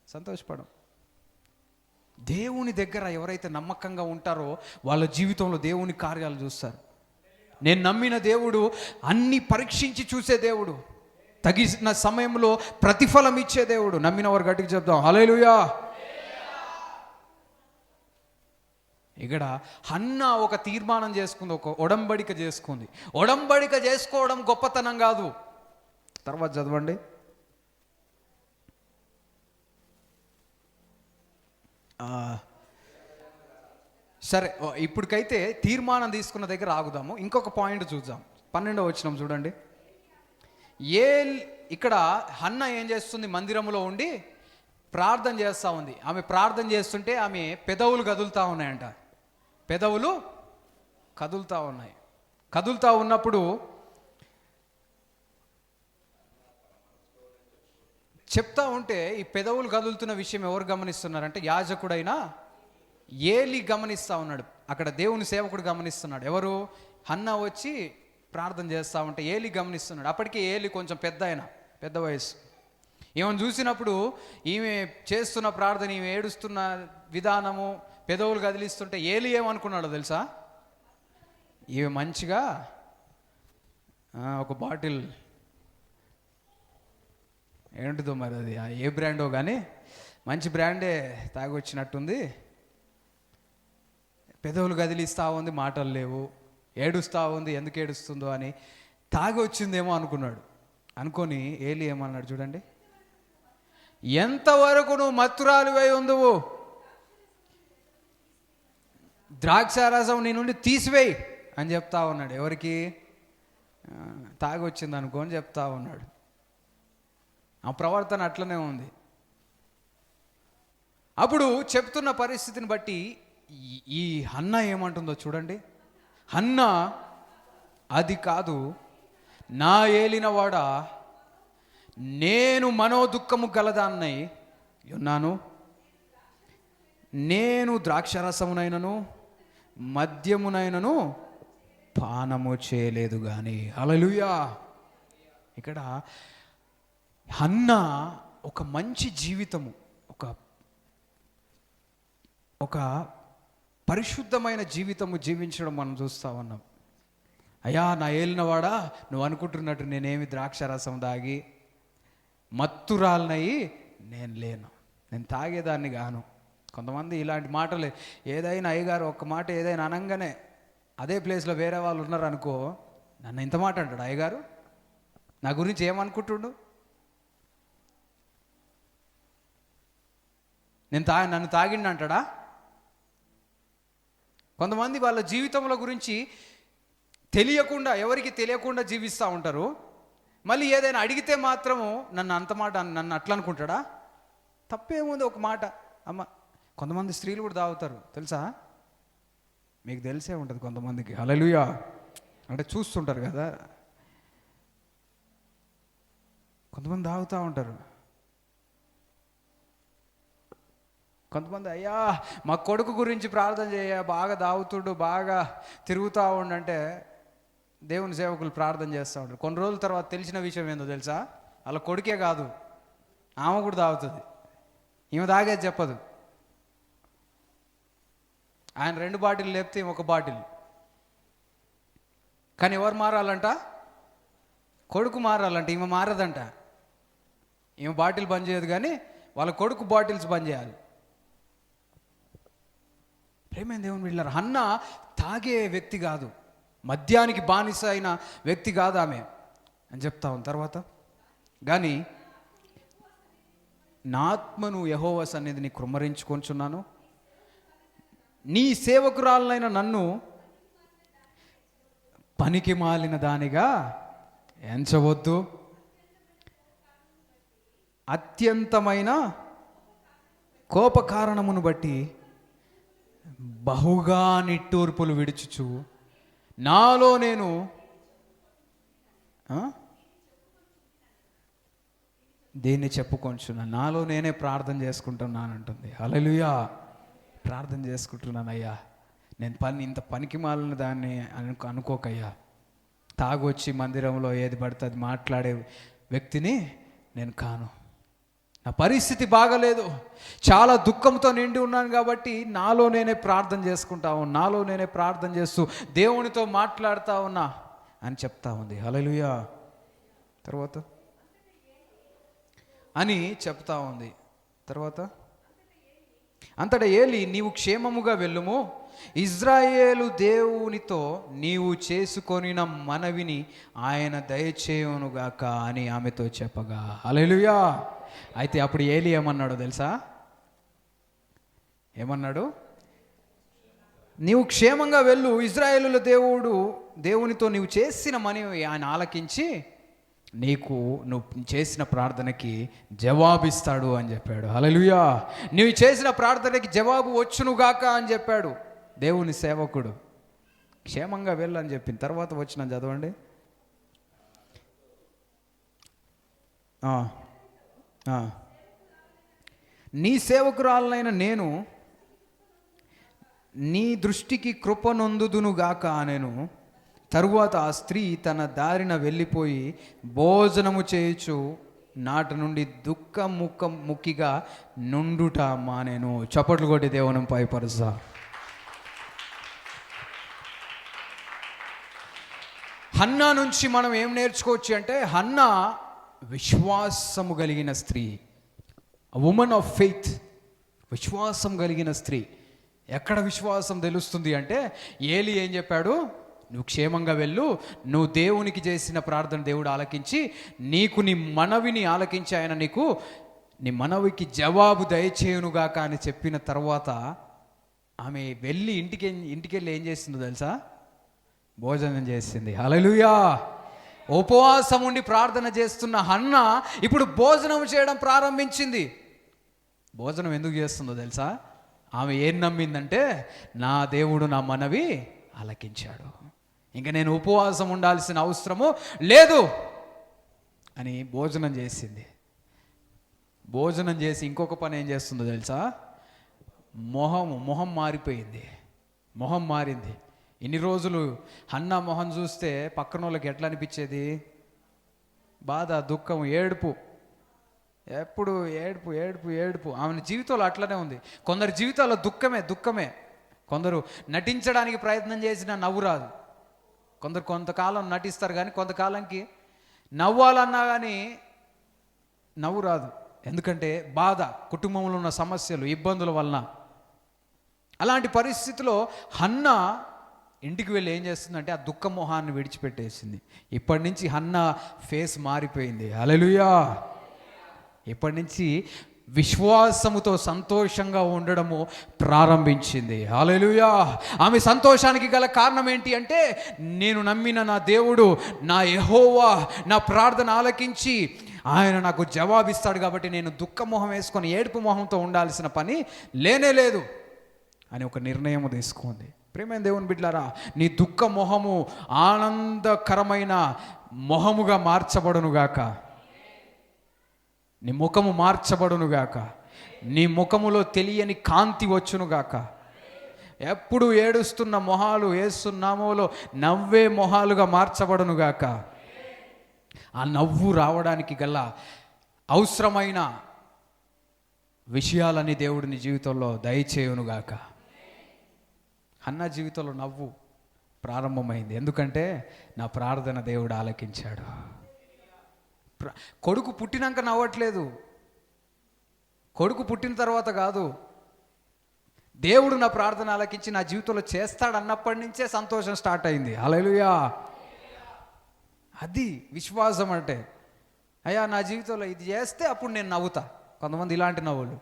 Speaker 1: సంతోషపడం. దేవుని దగ్గర ఎవరైతే నమ్మకంగా ఉంటారో వాళ్ళ జీవితంలో దేవుని కార్యాలు చూస్తారు. నేను నమ్మిన దేవుడు అన్ని పరీక్షించి చూసే దేవుడు, తగిన సమయంలో ప్రతిఫలం ఇచ్చే దేవుడు. నమ్మిన వారు గట్టిగా చెప్తాం హల్లెలూయా. ఇక్కడ హన్నా ఒక తీర్మానం చేసుకుంది, ఒక ఒడంబడిక చేసుకుంది. ఒడంబడిక చేసుకోవడం గొప్పతనం కాదు. తర్వాత చదవండి. సరే, ఇప్పటికైతే తీర్మానం తీసుకున్న దగ్గర ఆగుదాము. ఇంకొక పాయింట్ చూద్దాం. 12వ వచనం చూడండి. ఇక్కడ హన్నా ఏం చేస్తుంది? మందిరంలో ఉండి ప్రార్థన చేస్తూ ఉంది. ఆమె ప్రార్థన చేస్తుంటే ఆమె పెదవులు కదులుతూ ఉన్నాయంట. పెదవులు కదులుతూ ఉన్నాయి. కదులుతూ ఉన్నప్పుడు చెప్తా ఉంటే ఈ పెదవులు కదులుతున్న విషయం ఎవరు గమనిస్తున్నారంటే యాజకుడైనా ఏలి గమనిస్తూ ఉన్నాడు. అక్కడ దేవుని సేవకుడు గమనిస్తున్నాడు. ఎవరు? హన్నా వచ్చి ప్రార్థన చేస్తూ ఉంటే ఏలి గమనిస్తున్నాడు. అప్పటికే ఏలి కొంచెం పెద్ద వయసు. ఈమెను చూసినప్పుడు ఈమె చేస్తున్న ప్రార్థన, ఈమె ఏడుస్తున్న విధానము, పెదవులు కదిలిస్తుంటే ఏలి ఏమనుకున్నాడో తెలుసా? ఈమె మంచిగా ఒక బాటిల్, ఏంటిదో మరి అది ఏ బ్రాండో కానీ మంచి బ్రాండే తాగి వచ్చినట్టుంది. పెదవులు కదిలిస్తూ ఉంది, మాటలు లేవు, ఏడుస్తూ ఉంది. ఎందుకు ఏడుస్తుందో అని తాగి వచ్చిందేమో అనుకున్నాడు. అనుకొని ఏలి ఏమన్నాడు చూడండి, ఎంతవరకు నువ్వు మత్తురాలువై ఉందువు, ద్రాక్షారసం నీ నుండి తీసివేయి అని చెప్తా ఉన్నాడు. ఎవరికి? తాగి వచ్చింది అనుకోని చెప్తా ఉన్నాడు. ఆ ప్రవర్తన అట్లనే ఉంది. అప్పుడు చెప్తున్న పరిస్థితిని బట్టి ఈ హన్నా ఏమంటుందో చూడండి. హన్నా, అది కాదు నా ఏలినవాడా, నేను మనోదుఃఖము గలదాన్నై ఉన్నాను, నేను ద్రాక్షరసమునైనను మద్యమునైనను పానము చేయలేదు కానీ. హల్లెలూయా. ఇక్కడ హన్నా ఒక మంచి జీవితము, ఒక పరిశుద్ధమైన జీవితము జీవించడం మనం చూస్తూ ఉన్నాం. అయ్యా నా ఏలినవాడా, నువ్వు అనుకుంటున్నట్టు నేనేమి ద్రాక్షరసం దాగి మత్తురాలనయ్యి నేను లేను, నేను తాగేదాన్ని గాను. కొంతమంది ఇలాంటి మాటలు, ఏదైనా అయ్యగారు ఒక్క మాట ఏదైనా అనగానే అదే ప్లేస్లో వేరే వాళ్ళు ఉన్నారు అనుకో, నన్ను ఇంత మాట అంటాడు అయ్యగారు, నా గురించి ఏమనుకుంటుండు, నన్ను తాగిండు అంటాడా? కొంతమంది వాళ్ళ జీవితంలో గురించి తెలియకుండా, ఎవరికి తెలియకుండా జీవిస్తూ ఉంటారు. మళ్ళీ ఏదైనా అడిగితే మాత్రము నన్ను అట్లా అనుకుంటాడా? తప్పేముంది ఒక మాట. అమ్మ, కొంతమంది స్త్రీలు కూడా తాగుతారు తెలుసా? మీకు తెలిసే ఉంటుంది కొంతమందికి. హల్లెలూయా. అంటే చూస్తుంటారు కదా, కొంతమంది తాగుతూ ఉంటారు. కొంతమంది, అయ్యా మా కొడుకు గురించి ప్రార్థన చేయ, బాగా తాగుతుడు, బాగా తిరుగుతూ ఉండంటే దేవుని సేవకులు ప్రార్థన చేస్తూ ఉంటారు. కొన్ని రోజుల తర్వాత తెలిసిన విషయం ఏందో తెలుసా? వాళ్ళ కొడుకే కాదు, ఆమె కూడా తాగుతుంది. ఈమె తాగేది చెప్పదు. ఆయన 2 బాటిల్ లేపితే ఈమె 1 బాటిల్. కానీ ఎవరు మారాలంట? కొడుకు మారాలంట. ఈమె మారదంట. ఈమె బాటిల్ బంద్ చేయదు, కానీ వాళ్ళ కొడుకు బాటిల్స్ బంద్ చేయాలి. ప్రేమైన దేవుని బిడ్డలారా, హన్నా తాగే వ్యక్తి కాదు, మద్యానికి బానిస అయిన వ్యక్తి కాదు ఆమె అని చెప్తా ఉంది. తర్వాత, కానీ నా ఆత్మను యెహోవా సన్నిధిని కృమ్మరించుకొంచున్నాను, నీ సేవకురాలైన నన్ను పనికి మాలిన దానిగా ఎంచవద్దు, అత్యంతమైన కోపకారణమును బట్టి బహుగా నిట్టూర్పులు విడుచుచు నాలో నేను దీన్ని చెప్పుకొంచున్నా, నాలో నేనే ప్రార్థన చేసుకుంటున్నాను అంటుంది. హల్లెలూయా. ప్రార్థన చేసుకుంటున్నానయ్యా, నేను ఇంత పనికి మాలిన దాన్ని అనుకోకయ్యా. తాగొచ్చి మందిరంలో ఏది పడితే అది మాట్లాడే వ్యక్తిని నేను కాను. నా పరిస్థితి బాగలేదు, చాలా దుఃఖంతో నిండి ఉన్నాను, కాబట్టి నాలో నేనే ప్రార్థన చేసుకుంటా ఉన్నా, నాలో నేనే ప్రార్థన చేస్తూ దేవునితో మాట్లాడుతూ ఉన్నా అని చెప్తా ఉంది. హల్లెలూయా. తర్వాత అని చెప్తా ఉంది. తర్వాత, అంతటా ఏలి, నీవు క్షేమముగా వెళ్ళుము, ఇజ్రాయేలు దేవునితో నీవు చేసుకొనిన మనవిని ఆయన దయచేయునుగాక అని ఆమెతో చెప్పగా. హల్లెలూయా. అయితే అప్పుడు ఏలి ఏమన్నాడో తెలుసా? ఏమన్నాడు? నీవు క్షేమంగా వెళ్ళు, ఇజ్రాయేలుల దేవునితో నీవు చేసిన మనవి ఆయన ఆలకించి నువ్వు చేసిన ప్రార్థనకి జవాబిస్తాడు అని చెప్పాడు. హల్లెలూయా. నువ్వు చేసిన ప్రార్థనకి జవాబు వచ్చునుగాక అని చెప్పాడు దేవుని సేవకుడు. క్షేమంగా వెళ్ళు అని చెప్పిన తర్వాత వచ్చిన చదవండి. నీ సేవకురాలైన నేను నీ దృష్టికి కృపనొందుదునుగాక నేను. తరువాత ఆ స్త్రీ తన దారిన వెళ్ళిపోయి భోజనము చేయుచు నాటి నుండి ముక్కిగా నుండుట మానేను. చప్పట్లు కొట్టి దేవుని పైపరుసా. హన్నా నుంచి మనం ఏం నేర్చుకోవచ్చు అంటే, హన్నా విశ్వాసము కలిగిన స్త్రీ, ఉమెన్ ఆఫ్ ఫెయిత్. విశ్వాసం కలిగిన స్త్రీ. ఎక్కడ విశ్వాసం తెలుస్తుంది అంటే, ఏలి ఏం చెప్పాడు? నువ్వు క్షేమంగా వెళ్ళు, నువ్వు దేవునికి చేసిన ప్రార్థన దేవుడు ఆలకించి నీ మనవిని ఆలకించి ఆయన నీ మనవికి జవాబు దయచేయునుగాక అని చెప్పిన తర్వాత ఆమె వెళ్ళి ఇంటికి వెళ్ళి ఏం చేసిందో తెలుసా? భోజనం చేసింది. హల్లెలూయా. ఉపవాసం ఉండి ప్రార్థన చేస్తున్న హన్నా ఇప్పుడు భోజనం చేయడం ప్రారంభించింది. భోజనం ఎందుకు చేస్తుందో తెలుసా? ఆమె ఏం నమ్మిందంటే, నా దేవుడు నా మనవి ఆలకించాడు, ఇంకా నేను ఉపవాసం ఉండాల్సిన అవసరము లేదు అని భోజనం చేసింది. భోజనం చేసి ఇంకొక పని ఏం చేస్తుందో తెలుసా? మొహం మారిపోయింది. మొహం మారింది. ఇన్ని రోజులు హన్నా మొహం చూస్తే పక్కన వాళ్ళకి ఎట్లా అనిపించేది? బాధ, దుఃఖం, ఏడుపు, ఎప్పుడు ఏడుపు ఏడుపు ఏడుపు. ఆమె జీవితంలో అట్లనే ఉంది. కొందరి జీవితాల్లో దుఃఖమే. కొందరు నటించడానికి ప్రయత్నం చేసినా నవ్వు రాదు. కొంతకాలం నటిస్తారు, కానీ కొంతకాలంకి నవ్వాలన్నా కానీ నవ్వు రాదు. ఎందుకంటే బాధ, కుటుంబంలో ఉన్న సమస్యలు, ఇబ్బందుల వలన. అలాంటి పరిస్థితిలో హన్నా ఇంటికి వెళ్ళి ఏం చేస్తుందంటే, ఆ దుఃఖ మొహాన్ని విడిచిపెట్టేసింది. ఇప్పటి నుంచి హన్నా ఫేస్ మారిపోయింది. హల్లెలూయా. ఇప్పటి నుంచి విశ్వాసముతో సంతోషంగా ఉండడము ప్రారంభించింది. హల్లెలూయా. ఆమె సంతోషానికి గల కారణం ఏంటి అంటే, నేను నమ్మిన నా దేవుడు, నా యెహోవా నా ప్రార్థన ఆలకించి ఆయన నాకు జవాబిస్తాడు కాబట్టి నేను దుఃఖమొహం వేసుకొని ఏడుపు మొహంతో ఉండాల్సిన పని లేనే లేదు అని ఒక నిర్ణయం తీసుకుంది. ప్రియమైన దేవుని బిడ్డలారా, నీ దుఃఖ మొహము ఆనందకరమైన మొహముగా మార్చబడునుగాక. నీ ముఖము మార్చబడునుగాక. నీ ముఖములో తెలియని కాంతి వచ్చునుగాక. ఎప్పుడు ఏడుస్తున్న మొహాలు యేసు నామములో నవ్వే మొహాలుగా మార్చబడునుగాక. ఆ నవ్వు రావడానికి గల అవసరమైన విషయాలని దేవుడు నీ జీవితంలో దయచేయునుగాక. హన్నా జీవితంలో నవ్వు ప్రారంభమైంది. ఎందుకంటే నా ప్రార్థన దేవుడు ఆలకించాడు. కొడుకు పుట్టినాక నవ్వట్లేదు, కొడుకు పుట్టిన తర్వాత కాదు. దేవుడు నా ప్రార్థన ఆలకించి నా జీవితంలో చేస్తాడు అన్నప్పటి నుంచే సంతోషం స్టార్ట్ అయింది. హల్లెలూయా. అది విశ్వాసం అంటే. అయ్యా నా జీవితంలో ఇది చేస్తే అప్పుడు నేను నవ్వుతా. కొంతమంది ఇలాంటి నవ్వులు.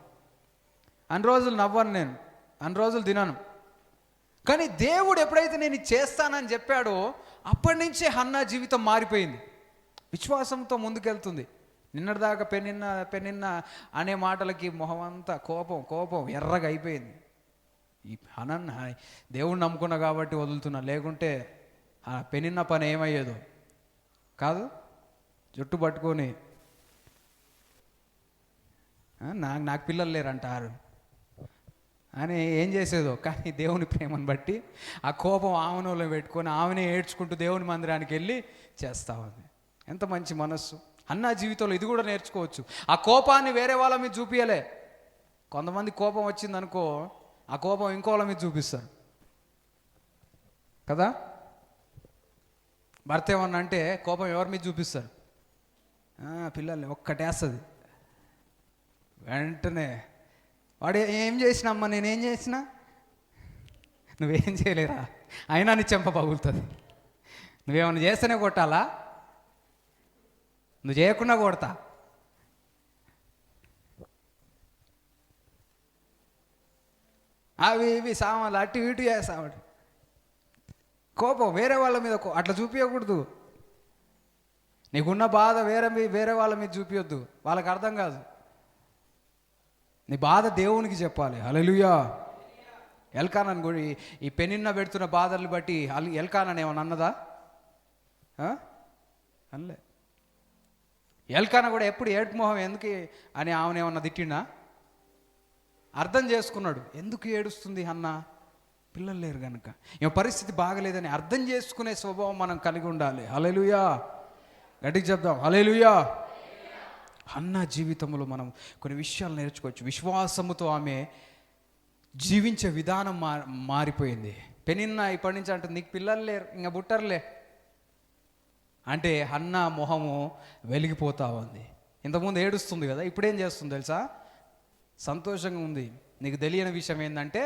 Speaker 1: అన్ని రోజులు నవ్వను, నేను అన్ని రోజులు తినను. కానీ దేవుడు ఎప్పుడైతే నేను ఇది చేస్తానని చెప్పాడో అప్పటి నుంచే హన్నా జీవితం మారిపోయింది. విశ్వాసంతో ముందుకెళ్తుంది. నిన్నటిదాకా పెనిన్న అనే మాటలకి మొహం అంతా కోపం ఎర్రగా అయిపోయింది. ఈ హనన్న దేవుడిని నమ్ముకున్నా కాబట్టి వదులుతున్నా, లేకుంటే ఆ పెనిన్న పని ఏమయ్యేదో కాదు. జుట్టు పట్టుకొని నాకు పిల్లలు లేరంటారు అని ఏం చేసేదో. కానీ దేవుని ప్రేమను బట్టి ఆ కోపం ఆమెలో పెట్టుకొని ఆమెనే ఏడ్చుకుంటూ దేవుని మందిరానికి వెళ్ళి చేస్తా ఉంది. ఎంత మంచి మనస్సు. అన్నా జీవితంలో ఇది కూడా నేర్చుకోవచ్చు. ఆ కోపాన్ని వేరే వాళ్ళ మీద చూపించలే. కొంతమంది కోపం వచ్చిందనుకో, ఆ కోపం ఇంకో వాళ్ళ మీద చూపిస్తారు కదా. భర్త ఏమన్నా అంటే కోపం ఎవరి మీద చూపిస్తారు? పిల్లల్ని ఒక్కటేస్తుంది. వెంటనే వాడు ఏం చేసినమ్మా, నేనేం చేసినా, నువ్వేం చేయలేరా, అయినా నీ చెంప పగులుతుంది. నువ్వేమన్నా చేస్తేనే కొట్టాలా, నువ్వు చేయకుండా కొడతా. అవి ఇవి సామాన్లు అటు ఇటు చేస్తావాడు. కోపం వేరే వాళ్ళ మీద అట్లా చూపించకూడదు. నీకున్న బాధ వేరే వాళ్ళ మీద చూపించొద్దు, వాళ్ళకి అర్థం కాదు. నీ బాధ దేవునికి చెప్పాలి. హల్లెలూయా. ఎల్కానాను కూడా ఈ పెనిన్న పెడుతున్న బాధలు బట్టి ఎల్కానాను ఏమన్నా అన్నదా? అనలే. ఎల్కానా కూడా ఎప్పుడు ఏడుపు మొహం ఎందుకు అని ఆమెను ఏమన్నా తిట్టినా? అర్థం చేసుకున్నాడు. ఎందుకు ఏడుస్తుంది అన్న, పిల్లలు లేరు కనుక, ఏమో పరిస్థితి బాగలేదని అర్థం చేసుకునే స్వభావం మనం కలిగి ఉండాలి. హల్లెలూయా. గట్టిగా చెప్దాం హల్లెలూయా. హన్నా జీవితంలో మనం కొన్ని విషయాలు నేర్చుకోవచ్చు. విశ్వాసముతో ఆమె జీవించే విధానం మారిపోయింది. పెనిన్న ఇప్పటి నుంచి అంటే నీకు పిల్లలు లేరు, ఇంకా బుట్టర్లే అంటే హన్నా మొహము వెలిగిపోతా ఉంది. ఇంతకుముందు ఏడుస్తుంది కదా, ఇప్పుడేం చేస్తుంది తెలుసా? సంతోషంగా ఉంది. నీకు తెలియని విషయం ఏంటంటే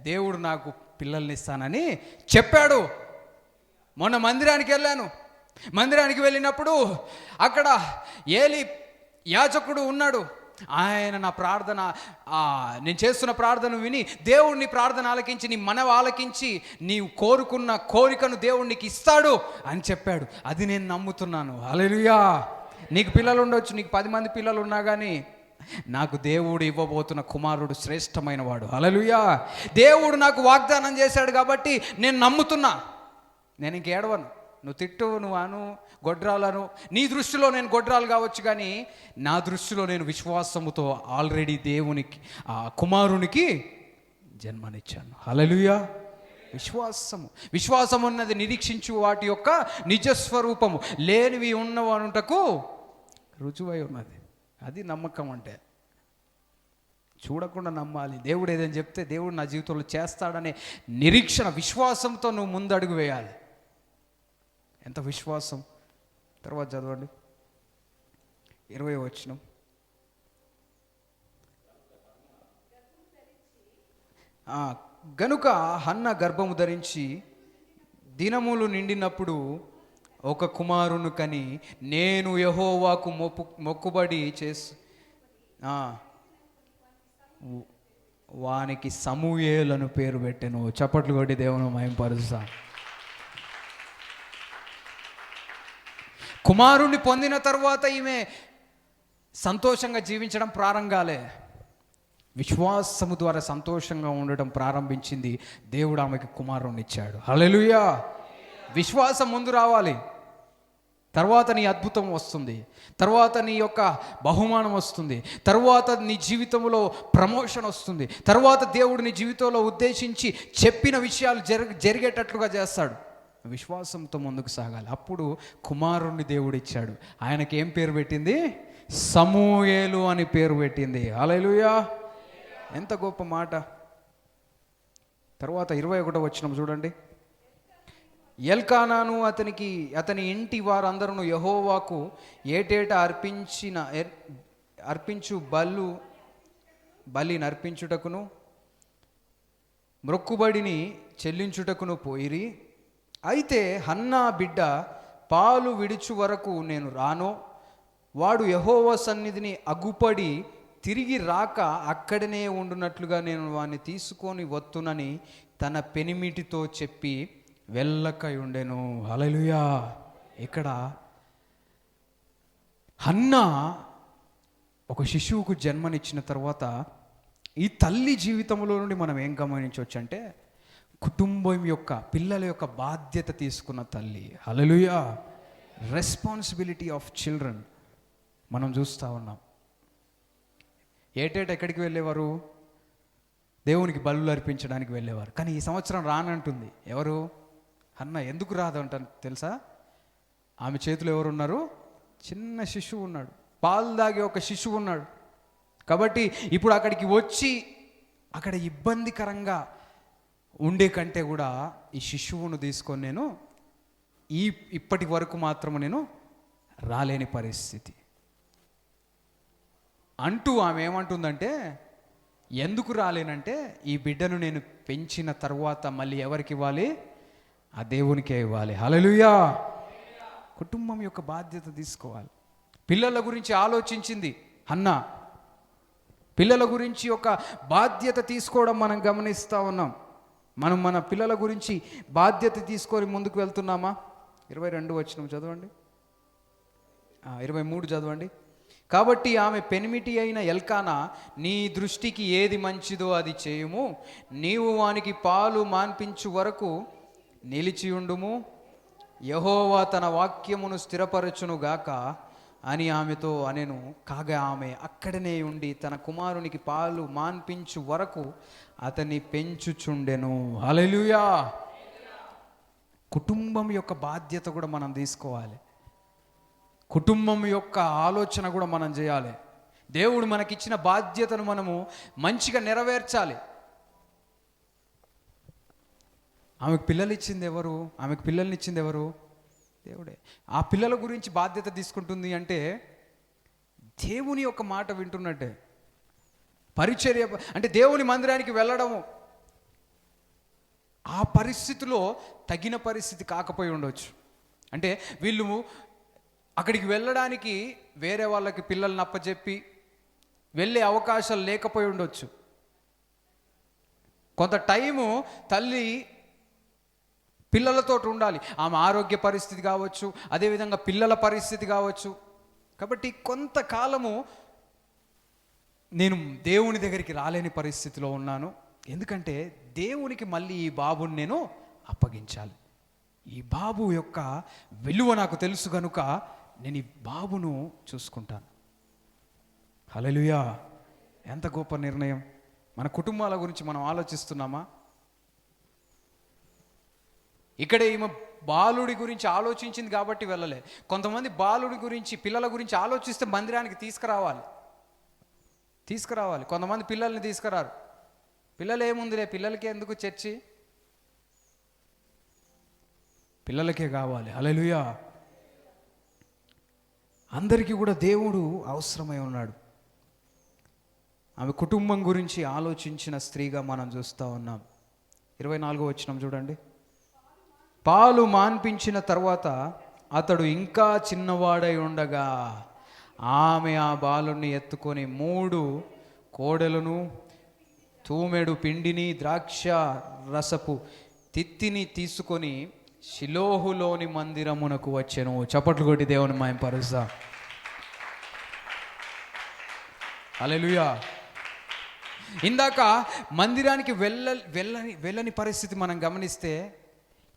Speaker 1: దేవుడు నాకు పిల్లల్ని ఇస్తానని చెప్పాడు. మొన్న మందిరానికి వెళ్ళాను. మందిరానికి వెళ్ళినప్పుడు అక్కడ ఏలి యాజకుడు ఉన్నాడు. ఆయన నా ప్రార్థన, నేను చేస్తున్న ప్రార్థన విని దేవుడిని ప్రార్థన ఆలకించి, నీ మనవి ఆలకించి నీవు కోరుకున్న కోరికను దేవుడు నీకు ఇస్తాడు అని చెప్పాడు. అది నేను నమ్ముతున్నాను. హల్లెలూయా. నీకు పిల్లలు ఉండొచ్చు, నీకు 10 మంది పిల్లలు ఉన్నా కానీ నాకు దేవుడు ఇవ్వబోతున్న కుమారుడు శ్రేష్టమైన వాడు. హల్లెలూయా. దేవుడు నాకు వాగ్దానం చేశాడు కాబట్టి నేను నమ్ముతున్నా. నేను ఇంకేడవను. నువ్వు తిట్టు, నువ్వు అను, గొడ్రాలను, నీ దృష్టిలో నేను గొడ్రాలు కావచ్చు, కానీ నా దృష్టిలో నేను విశ్వాసముతో ఆల్రెడీ దేవునికి, ఆ కుమారునికి జన్మనిచ్చాను. హల్లెలూయా. విశ్వాసం ఉన్నది నిరీక్షించు వాటి యొక్క నిజస్వరూపము, లేనివి ఉన్నవనుటకు రుజువై ఉన్నది. అది నమ్మకం అంటే. చూడకుండా నమ్మాలి. దేవుడు ఏదైనా చెప్తే దేవుడు నా జీవితంలో చేస్తాడనే నిరీక్షణ, విశ్వాసంతో నువ్వు ముందడుగు వేయాలి. ఎంత విశ్వాసం. తర్వాత చదవండి 20వ వచనం. గనుక హన్న గర్భము ధరించి దినములు నిండినప్పుడు ఒక కుమారుని కని నేను యెహోవాకు మొక్కుబడి చేసి వానికి సమూయేలు పేరు పెట్టెను. చప్పట్లు కొట్టి దేవుని మహిమపరుస్తా. కుమారుణ్ణి పొందిన తర్వాత ఈమె సంతోషంగా జీవించడం ప్రారంభాలే. విశ్వాసము ద్వారా సంతోషంగా ఉండడం ప్రారంభించింది. దేవుడు ఆమెకి కుమారుణ్ణి ఇచ్చాడు. హల్లెలూయా. విశ్వాసం ముందు రావాలి, తర్వాత నీ అద్భుతం వస్తుంది, తర్వాత నీ యొక్క బహుమానం వస్తుంది, తర్వాత నీ జీవితంలో ప్రమోషన్ వస్తుంది, తర్వాత దేవుడు నీ జీవితంలో ఉద్దేశించి చెప్పిన విషయాలు జరిగేటట్లుగా చేస్తాడు. విశ్వాసంతో ముందుకు సాగాలి. అప్పుడు కుమారుణ్ణి దేవుడు ఇచ్చాడు. ఆయనకి ఏం పేరు పెట్టింది? సమూయేలు అని పేరు పెట్టింది. హల్లెలూయా. ఎంత గొప్ప మాట. తర్వాత 21వ వచనం చూడండి. ఎల్కానాను అతని ఇంటి వారందరూ యెహోవాకు ఏటేటా అర్పించు బలిని అర్పించుటకును మ్రొక్కుబడిని చెల్లించుటకును పోయిరి. అయితే హన్నా బిడ్డ పాలు విడుచు వరకు నేను రానో, వాడు యెహోవా సన్నిధిని అగుపడి తిరిగి రాక అక్కడనే ఉండునట్లుగా నేను వాడిని తీసుకొని వత్తునని తన పెనిమిటితో చెప్పి వెళ్ళక ఉండెను. హల్లెలూయా. ఇక్కడ హన్నా ఒక శిశువుకు జన్మనిచ్చిన తర్వాత ఈ తల్లి జీవితంలో నుండి మనం ఏం గమనించవచ్చు అంటే, కుటుంబం యొక్క పిల్లల యొక్క బాధ్యత తీసుకున్న తల్లి. హల్లెలూయా. రెస్పాన్సిబిలిటీ ఆఫ్ చిల్డ్రన్ మనం చూస్తూ ఉన్నాం. ఏటేటా ఎక్కడికి వెళ్ళేవారు? దేవునికి బలులు అర్పించడానికి వెళ్ళేవారు. కానీ ఈ సంవత్సరం రానంటుంది. ఎవరు? అన్న. ఎందుకు రాదంట తెలుసా? ఆమె చేతిలో ఎవరున్నారు? చిన్న శిశువు ఉన్నాడు, పాలు దాగే ఒక శిశువు ఉన్నాడు. కాబట్టి ఇప్పుడు అక్కడికి వచ్చి అక్కడ ఇబ్బందికరంగా ఉండే కంటే కూడా ఈ శిశువును తీసుకొని నేను ఇప్పటి వరకు మాత్రము నేను రాలేని పరిస్థితి అంటూ ఆమె ఏమంటుందంటే, ఎందుకు రాలేనంటే ఈ బిడ్డను నేను పెంచిన తర్వాత మళ్ళీ ఎవరికి ఇవ్వాలి? ఆ దేవునికే ఇవ్వాలి. హల్లెలూయా. కుటుంబం యొక్క బాధ్యత తీసుకోవాలి. పిల్లల గురించి ఆలోచించింది హన్నా. పిల్లల గురించి ఒక బాధ్యత తీసుకోవడం మనం గమనిస్తూ ఉన్నాం. మనం మన పిల్లల గురించి బాధ్యత తీసుకొని ముందుకు వెళ్తున్నామా? 22 వచనం చదవండి, 23 చదవండి. కాబట్టి ఆమె పెనిమిటి అయిన ఎల్కానా, నీ దృష్టికి ఏది మంచిదో అది చేయుము, నీవు వానికి పాలు మాన్పించు వరకు నిలిచియుండుము, యెహోవా తన వాక్యమును స్థిరపరచునుగాక అని ఆమెతో అనెను. కాగా ఆమె అక్కడనే ఉండి తన కుమారునికి పాలు మాన్పించు వరకు అతన్ని పెంచుచుండెను. హల్లెలూయా. కుటుంబం యొక్క బాధ్యత కూడా మనం తీసుకోవాలి. కుటుంబం యొక్క ఆలోచన కూడా మనం చేయాలి. దేవుడు మనకిచ్చిన బాధ్యతను మనము మంచిగా నెరవేర్చాలి. ఆమెకు పిల్లలు ఇచ్చింది ఎవరు? ఆమెకు పిల్లల్ని ఇచ్చింది ఎవరు? దేవుడే. ఆ పిల్లల గురించి బాధ్యత తీసుకుంటుంది అంటే దేవుని యొక్క మాట వింటున్నట్టే. పరిచర్య అంటే దేవుని మందిరానికి వెళ్ళడము ఆ పరిస్థితిలో తగిన పరిస్థితి కాకపోయి ఉండొచ్చు. అంటే వీళ్ళు అక్కడికి వెళ్ళడానికి వేరే వాళ్ళకి పిల్లల్ని అప్పచెప్పి వెళ్ళే అవకాశాలు లేకపోయి ఉండొచ్చు. కొంత టైము తల్లి పిల్లలతో ఉండాలి. ఆమె ఆరోగ్య పరిస్థితి కావచ్చు, అదేవిధంగా పిల్లల పరిస్థితి కావచ్చు. కాబట్టి కొంతకాలము నేను దేవుని దగ్గరికి రాలేని పరిస్థితిలో ఉన్నాను. ఎందుకంటే దేవునికి మళ్ళీ ఈ బాబుని నేను అప్పగించాలి. ఈ బాబు యొక్క విలువ నాకు తెలుసు కనుక నేను ఈ బాబును చూసుకుంటాను. హల్లెలూయా. ఎంత గొప్ప నిర్ణయం. మన కుటుంబాల గురించి మనం ఆలోచిస్తున్నామా? ఇక్కడే ఈమె బాలుడి గురించి ఆలోచించింది కాబట్టి వెళ్ళలే. కొంతమంది బాలుడి గురించి, పిల్లల గురించి ఆలోచిస్తే మందిరానికి తీసుకురావాలి. కొంతమంది పిల్లల్ని తీసుకురారు. పిల్లలు ఏముందిలే, పిల్లలకే ఎందుకు చర్చి, పిల్లలకే కావాలి. హల్లెలూయా. అందరికీ కూడా దేవుడు అవసరమై ఉన్నాడు. ఆమె కుటుంబం గురించి ఆలోచించిన స్త్రీగా మనం చూస్తూ ఉన్నాం. 24వ వచనం చూడండి. పాలు మాన్పించిన తర్వాత అతడు ఇంకా చిన్నవాడై ఉండగా ఆమె ఆ బాలుని ఎత్తుకొని 3 కోడెలను తూమెడు పిండిని ద్రాక్ష రసపు తిత్తిని తీసుకొని షిలోహులోని మందిరమునకు వచ్చెను. చప్పట్లు కొట్టి దేవుని మహిమపరుస్తా. హల్లెలూయా. ఇందాక మందిరానికి వెళ్ళని పరిస్థితి మనం గమనిస్తే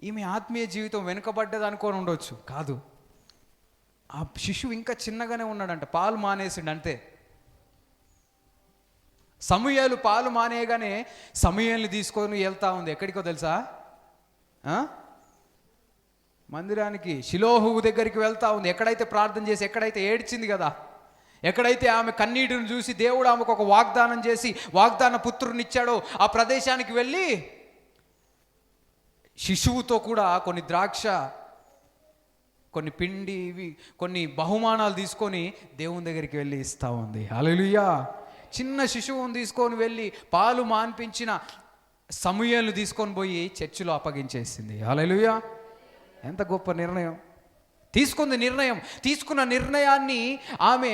Speaker 1: ఈమె ఆత్మీయ జీవితం వెనుకబడ్డది అనుకొని ఉండొచ్చు. కాదు, ఆ శిశువు ఇంకా చిన్నగానే ఉన్నాడంట, పాలు మానేసిండు అంతే. సమూయేలు పాలు మానేయగానే సమూయేలుని తీసుకొని వెళ్తా ఉంది. ఎక్కడికో తెలుసా? మందిరానికి, షిలోహు దగ్గరికి వెళ్తా ఉంది. ఎక్కడైతే ప్రార్థన చేసి, ఎక్కడైతే ఏడ్చింది కదా, ఎక్కడైతే ఆమె కన్నీటిని చూసి దేవుడు ఆమెకు ఒక వాగ్దానం చేసి వాగ్దాన పుత్రునిచ్చాడో ఆ ప్రదేశానికి వెళ్ళి శిశువుతో కూడా కొన్ని ద్రాక్ష, కొన్ని పిండి, ఇవి కొన్ని బహుమానాలు తీసుకొని దేవుని దగ్గరికి వెళ్ళి ఇస్తూ ఉంది. హల్లెలూయా. చిన్న శిశువుని తీసుకొని వెళ్ళి పాలు మాన్పించిన సమూయేలును తీసుకొని పోయి చర్చిలో అప్పగించేసింది. హల్లెలూయా. ఎంత గొప్ప నిర్ణయం తీసుకున్న నిర్ణయాన్ని ఆమె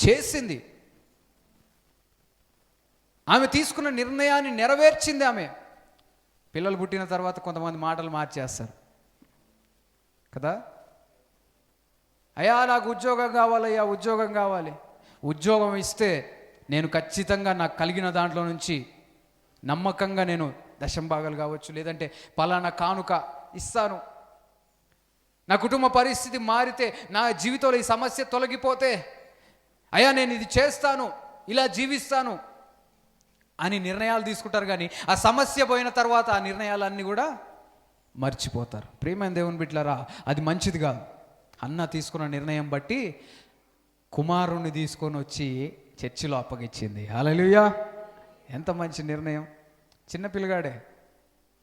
Speaker 1: చేసింది. ఆమె తీసుకున్న నిర్ణయాన్ని నెరవేర్చింది. ఆమె పిల్లలు పుట్టిన తర్వాత కొంతమంది మాటలు మార్చేస్తారు కదా. అయ్యా నాకు ఉద్యోగం కావాలయ్యా, ఉద్యోగం కావాలి. ఉద్యోగం ఇస్తే నేను ఖచ్చితంగా నాకు కలిగిన దాంట్లో నుంచి నమ్మకంగా నేను దశంభాగాలు కావచ్చు, లేదంటే పలానా కానుక ఇస్తాను. నా కుటుంబ పరిస్థితి మారితే, నా జీవితంలో ఈ సమస్య తొలగిపోతే, అయ్యా నేను ఇది చేస్తాను, ఇలా జీవిస్తాను అని నిర్ణయాలు తీసుకుంటారు. కానీ ఆ సమస్య పోయిన తర్వాత ఆ నిర్ణయాలన్నీ కూడా మర్చిపోతారు. ప్రియమైన దేవుని బిడ్డలారా, అది మంచిది కాదు. అన్న తీసుకున్న నిర్ణయం బట్టి కుమారుణ్ణి తీసుకొని వచ్చి చర్చిలో అప్పగించింది. హల్లెలూయా. ఎంత మంచి నిర్ణయం. చిన్న పిల్లగాడే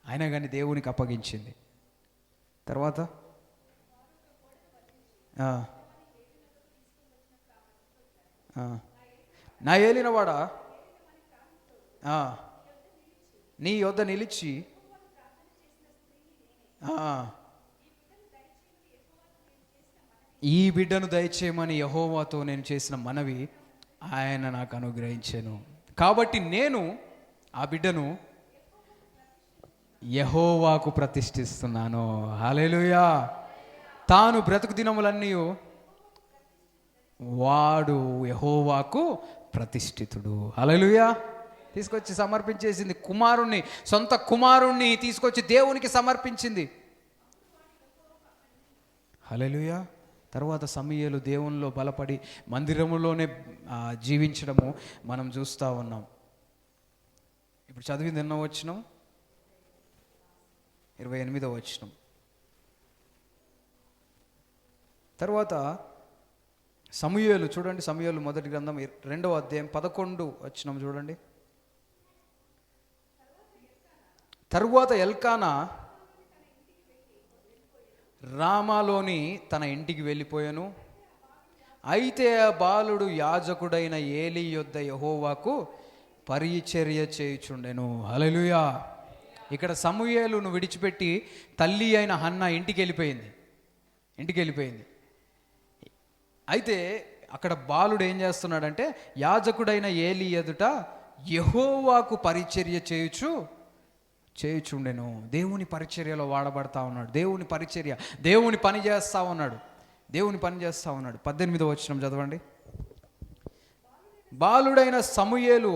Speaker 1: అయినా కానీ దేవునికి అప్పగించింది. తర్వాత నా ఏలినవాడా, నీ యొద్ద నిలిచి ఈ బిడ్డను దయచేయమని యెహోవాతో నేను చేసిన మనవి ఆయన నాకు అనుగ్రహించాను. కాబట్టి నేను ఆ బిడ్డను యెహోవాకు ప్రతిష్ఠిస్తున్నాను. హల్లెలూయా. తాను బ్రతుకు దినములన్నీ వాడు యెహోవాకు ప్రతిష్ఠితుడు. హల్లెలూయా. తీసుకొచ్చి సమర్పించేసింది. కుమారుణ్ణి, సొంత కుమారుణ్ణి తీసుకొచ్చి దేవునికి సమర్పించింది. హల్లెలూయా. తర్వాత సమూయేలు దేవునిలో బలపడి మందిరములోనే జీవించడము మనం చూస్తూ ఉన్నాం. ఇప్పుడు చదివింది ఎన్నో వచనం? 28వ వచనం. తర్వాత సమూయేలు చూడండి, సమూయేలు మొదటి గ్రంథం 2వ అధ్యాయం 11వ వచనం చూడండి. తరువాత ఎల్కానా రామాలోని తన ఇంటికి వెళ్ళిపోయాను. అయితే ఆ బాలుడు యాజకుడైన ఏలీ యొద్ద యెహోవాకు పరిచర్య చేయుచుండెను. హల్లెలూయా. ఇక్కడ సమూయేలును విడిచిపెట్టి తల్లి అయిన హన్నా ఇంటికి వెళ్ళిపోయింది. అయితే అక్కడ బాలుడు ఏం చేస్తున్నాడంటే యాజకుడైన ఏలీ ఎదుట యెహోవాకు పరిచర్య చేయుచుండెను. దేవుని పరిచర్యలో వాడబడతా ఉన్నాడు. దేవుని పని చేస్తూ ఉన్నాడు. 18వ వచనం చదవండి. బాలుడైన సమూయేలు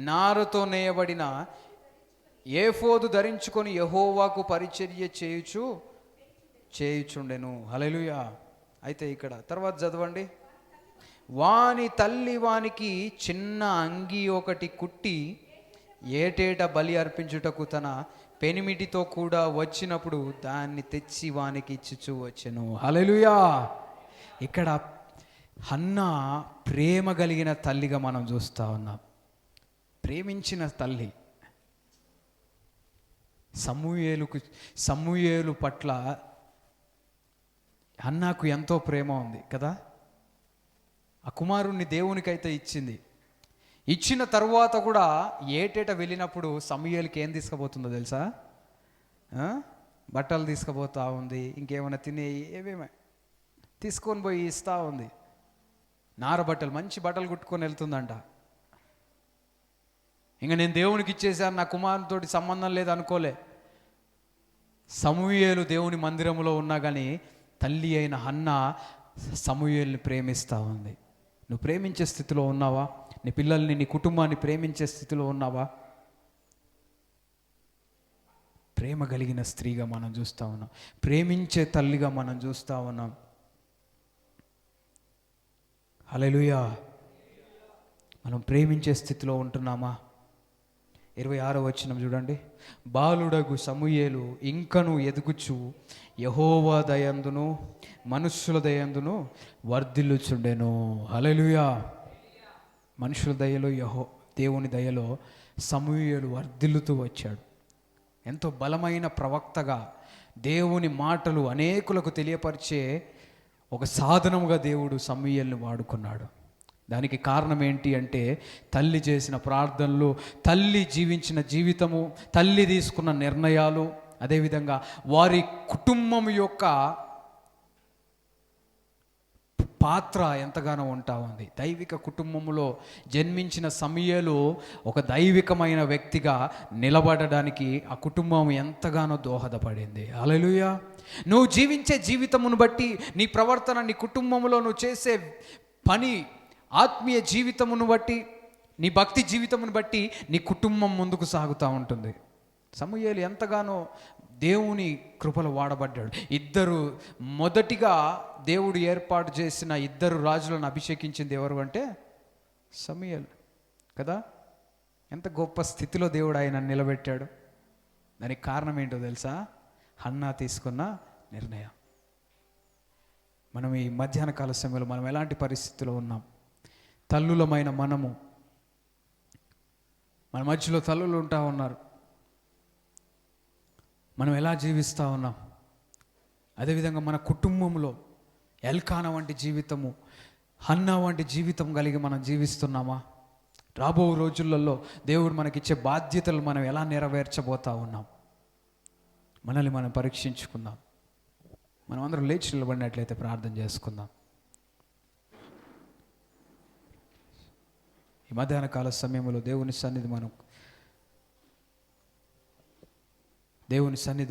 Speaker 1: నారతో నేయబడిన ఏఫోదు ధరించుకొని యెహోవాకు పరిచర్య చేయుచుండెను. హల్లెలూయా. అయితే ఇక్కడ తర్వాత చదవండి. వాని తల్లి వానికి చిన్న అంగి ఒకటి కుట్టి ఏటేటా బలి అర్పించుటకు తన పెనిమిటితో కూడా వచ్చినప్పుడు దాన్ని తెచ్చి వానికి ఇచ్చుచూ వచ్చెను. హల్లెలూయా. ఇక్కడ హన్నా ప్రేమ కలిగిన తల్లిగా మనం చూస్తూ ఉన్నాం. ప్రేమించిన తల్లి. సమూయేలు పట్ల హన్నాకు ఎంతో ప్రేమ ఉంది కదా. ఆ కుమారుణ్ణి దేవునికైతే ఇచ్చిన తరువాత కూడా ఏటేటా వెళ్ళినప్పుడు సమూయేలుకి ఏం తీసుకుపోతుందో తెలుసా? బట్టలు తీసుకుపోతా ఉంది, ఇంకేమైనా ఏమేమి తీసుకొని పోయి ఇస్తూ ఉంది. నార బట్టలు, మంచి బట్టలు కుట్టుకొని వెళ్తుందంట. ఇంకా నేను దేవునికి ఇచ్చేసాను, నా కుమారునితోటి సంబంధం లేదు అనుకోలే. సమూయేలు దేవుని మందిరంలో ఉన్నా కానీ తల్లి అయిన హన్నా సమూయేలుని ప్రేమిస్తూ ఉంది. నువ్వు ప్రేమించే స్థితిలో ఉన్నావా? నీ పిల్లల్ని, నీ కుటుంబాన్ని ప్రేమించే స్థితిలో ఉన్నావా? ప్రేమ కలిగిన స్త్రీగా మనం చూస్తూ ఉన్నాం, ప్రేమించే తల్లిగా మనం చూస్తూ ఉన్నాం. హల్లెలూయా. మనం ప్రేమించే స్థితిలో ఉంటున్నామా? 26వ వచనం చూడండి. బాలుడగు సమూయేలు ఇంకను ఎదుగుచు యెహోవా దయందును మనుష్యుల దయందును వర్ధిల్లుచుండెను. హల్లెలూయా. మనుషుల దయలో, దేవుని దయలో సమూయేలు వర్ధిల్లుతూ వచ్చాడు. ఎంతో బలమైన ప్రవక్తగా దేవుని మాటలు అనేకులకు తెలియపరిచే ఒక సాధనముగా దేవుడు సమూయేలుని వాడుకున్నాడు. దానికి కారణం ఏంటి అంటే తల్లి చేసిన ప్రార్థనలు, తల్లి జీవించిన జీవితము, తల్లి తీసుకున్న నిర్ణయాలు, అదేవిధంగా వారి కుటుంబం యొక్క పాత్ర ఎంతగానో ఉంటా ఉంది. దైవిక కుటుంబంలో జన్మించిన సమూయేలు ఒక దైవికమైన వ్యక్తిగా నిలబడడానికి ఆ కుటుంబం ఎంతగానో దోహదపడింది. హల్లెలూయా. నువ్వు జీవించే జీవితమును బట్టి, నీ ప్రవర్తన, నీ కుటుంబంలో నువ్వు చేసే పని, ఆత్మీయ జీవితమును బట్టి, నీ భక్తి జీవితమును బట్టి నీ కుటుంబం ముందుకు సాగుతూ ఉంటుంది. సమూయేలు ఎంతగానో దేవుని కృపలో వాడబడ్డాడు. మొదటిగా దేవుడు ఏర్పాటు చేసిన 2 రాజులను అభిషేకించింది ఎవరు అంటే సమూయేలు కదా. ఎంత గొప్ప స్థితిలో దేవుడు ఆయన నిలబెట్టాడు. దానికి కారణం ఏంటో తెలుసా? హన్నా తీసుకున్న నిర్ణయం. మనం ఈ మధ్యాహ్న కాల సమయంలో మనం ఎలాంటి పరిస్థితిలో ఉన్నాం? తల్లులమైన మనము, మన మధ్యలో తల్లులు ఉంటా ఉన్నారు, మనం ఎలా జీవిస్తూ ఉన్నాం? అదేవిధంగా మన కుటుంబంలో ఎల్కానా వంటి జీవితము, హన్నా వంటి జీవితం కలిగి మనం జీవిస్తున్నామా? రాబో రోజులలో దేవుడు మనకిచ్చే బాధ్యతలు మనం ఎలా నెరవేర్చబోతా ఉన్నాం? మనల్ని మనం పరీక్షించుకుందాం. మనం అందరం లేచి నిలబడినట్లయితే ప్రార్థన చేసుకుందాం. ఈ మధ్యాహ్న కాల సమయంలో దేవుని సన్నిధి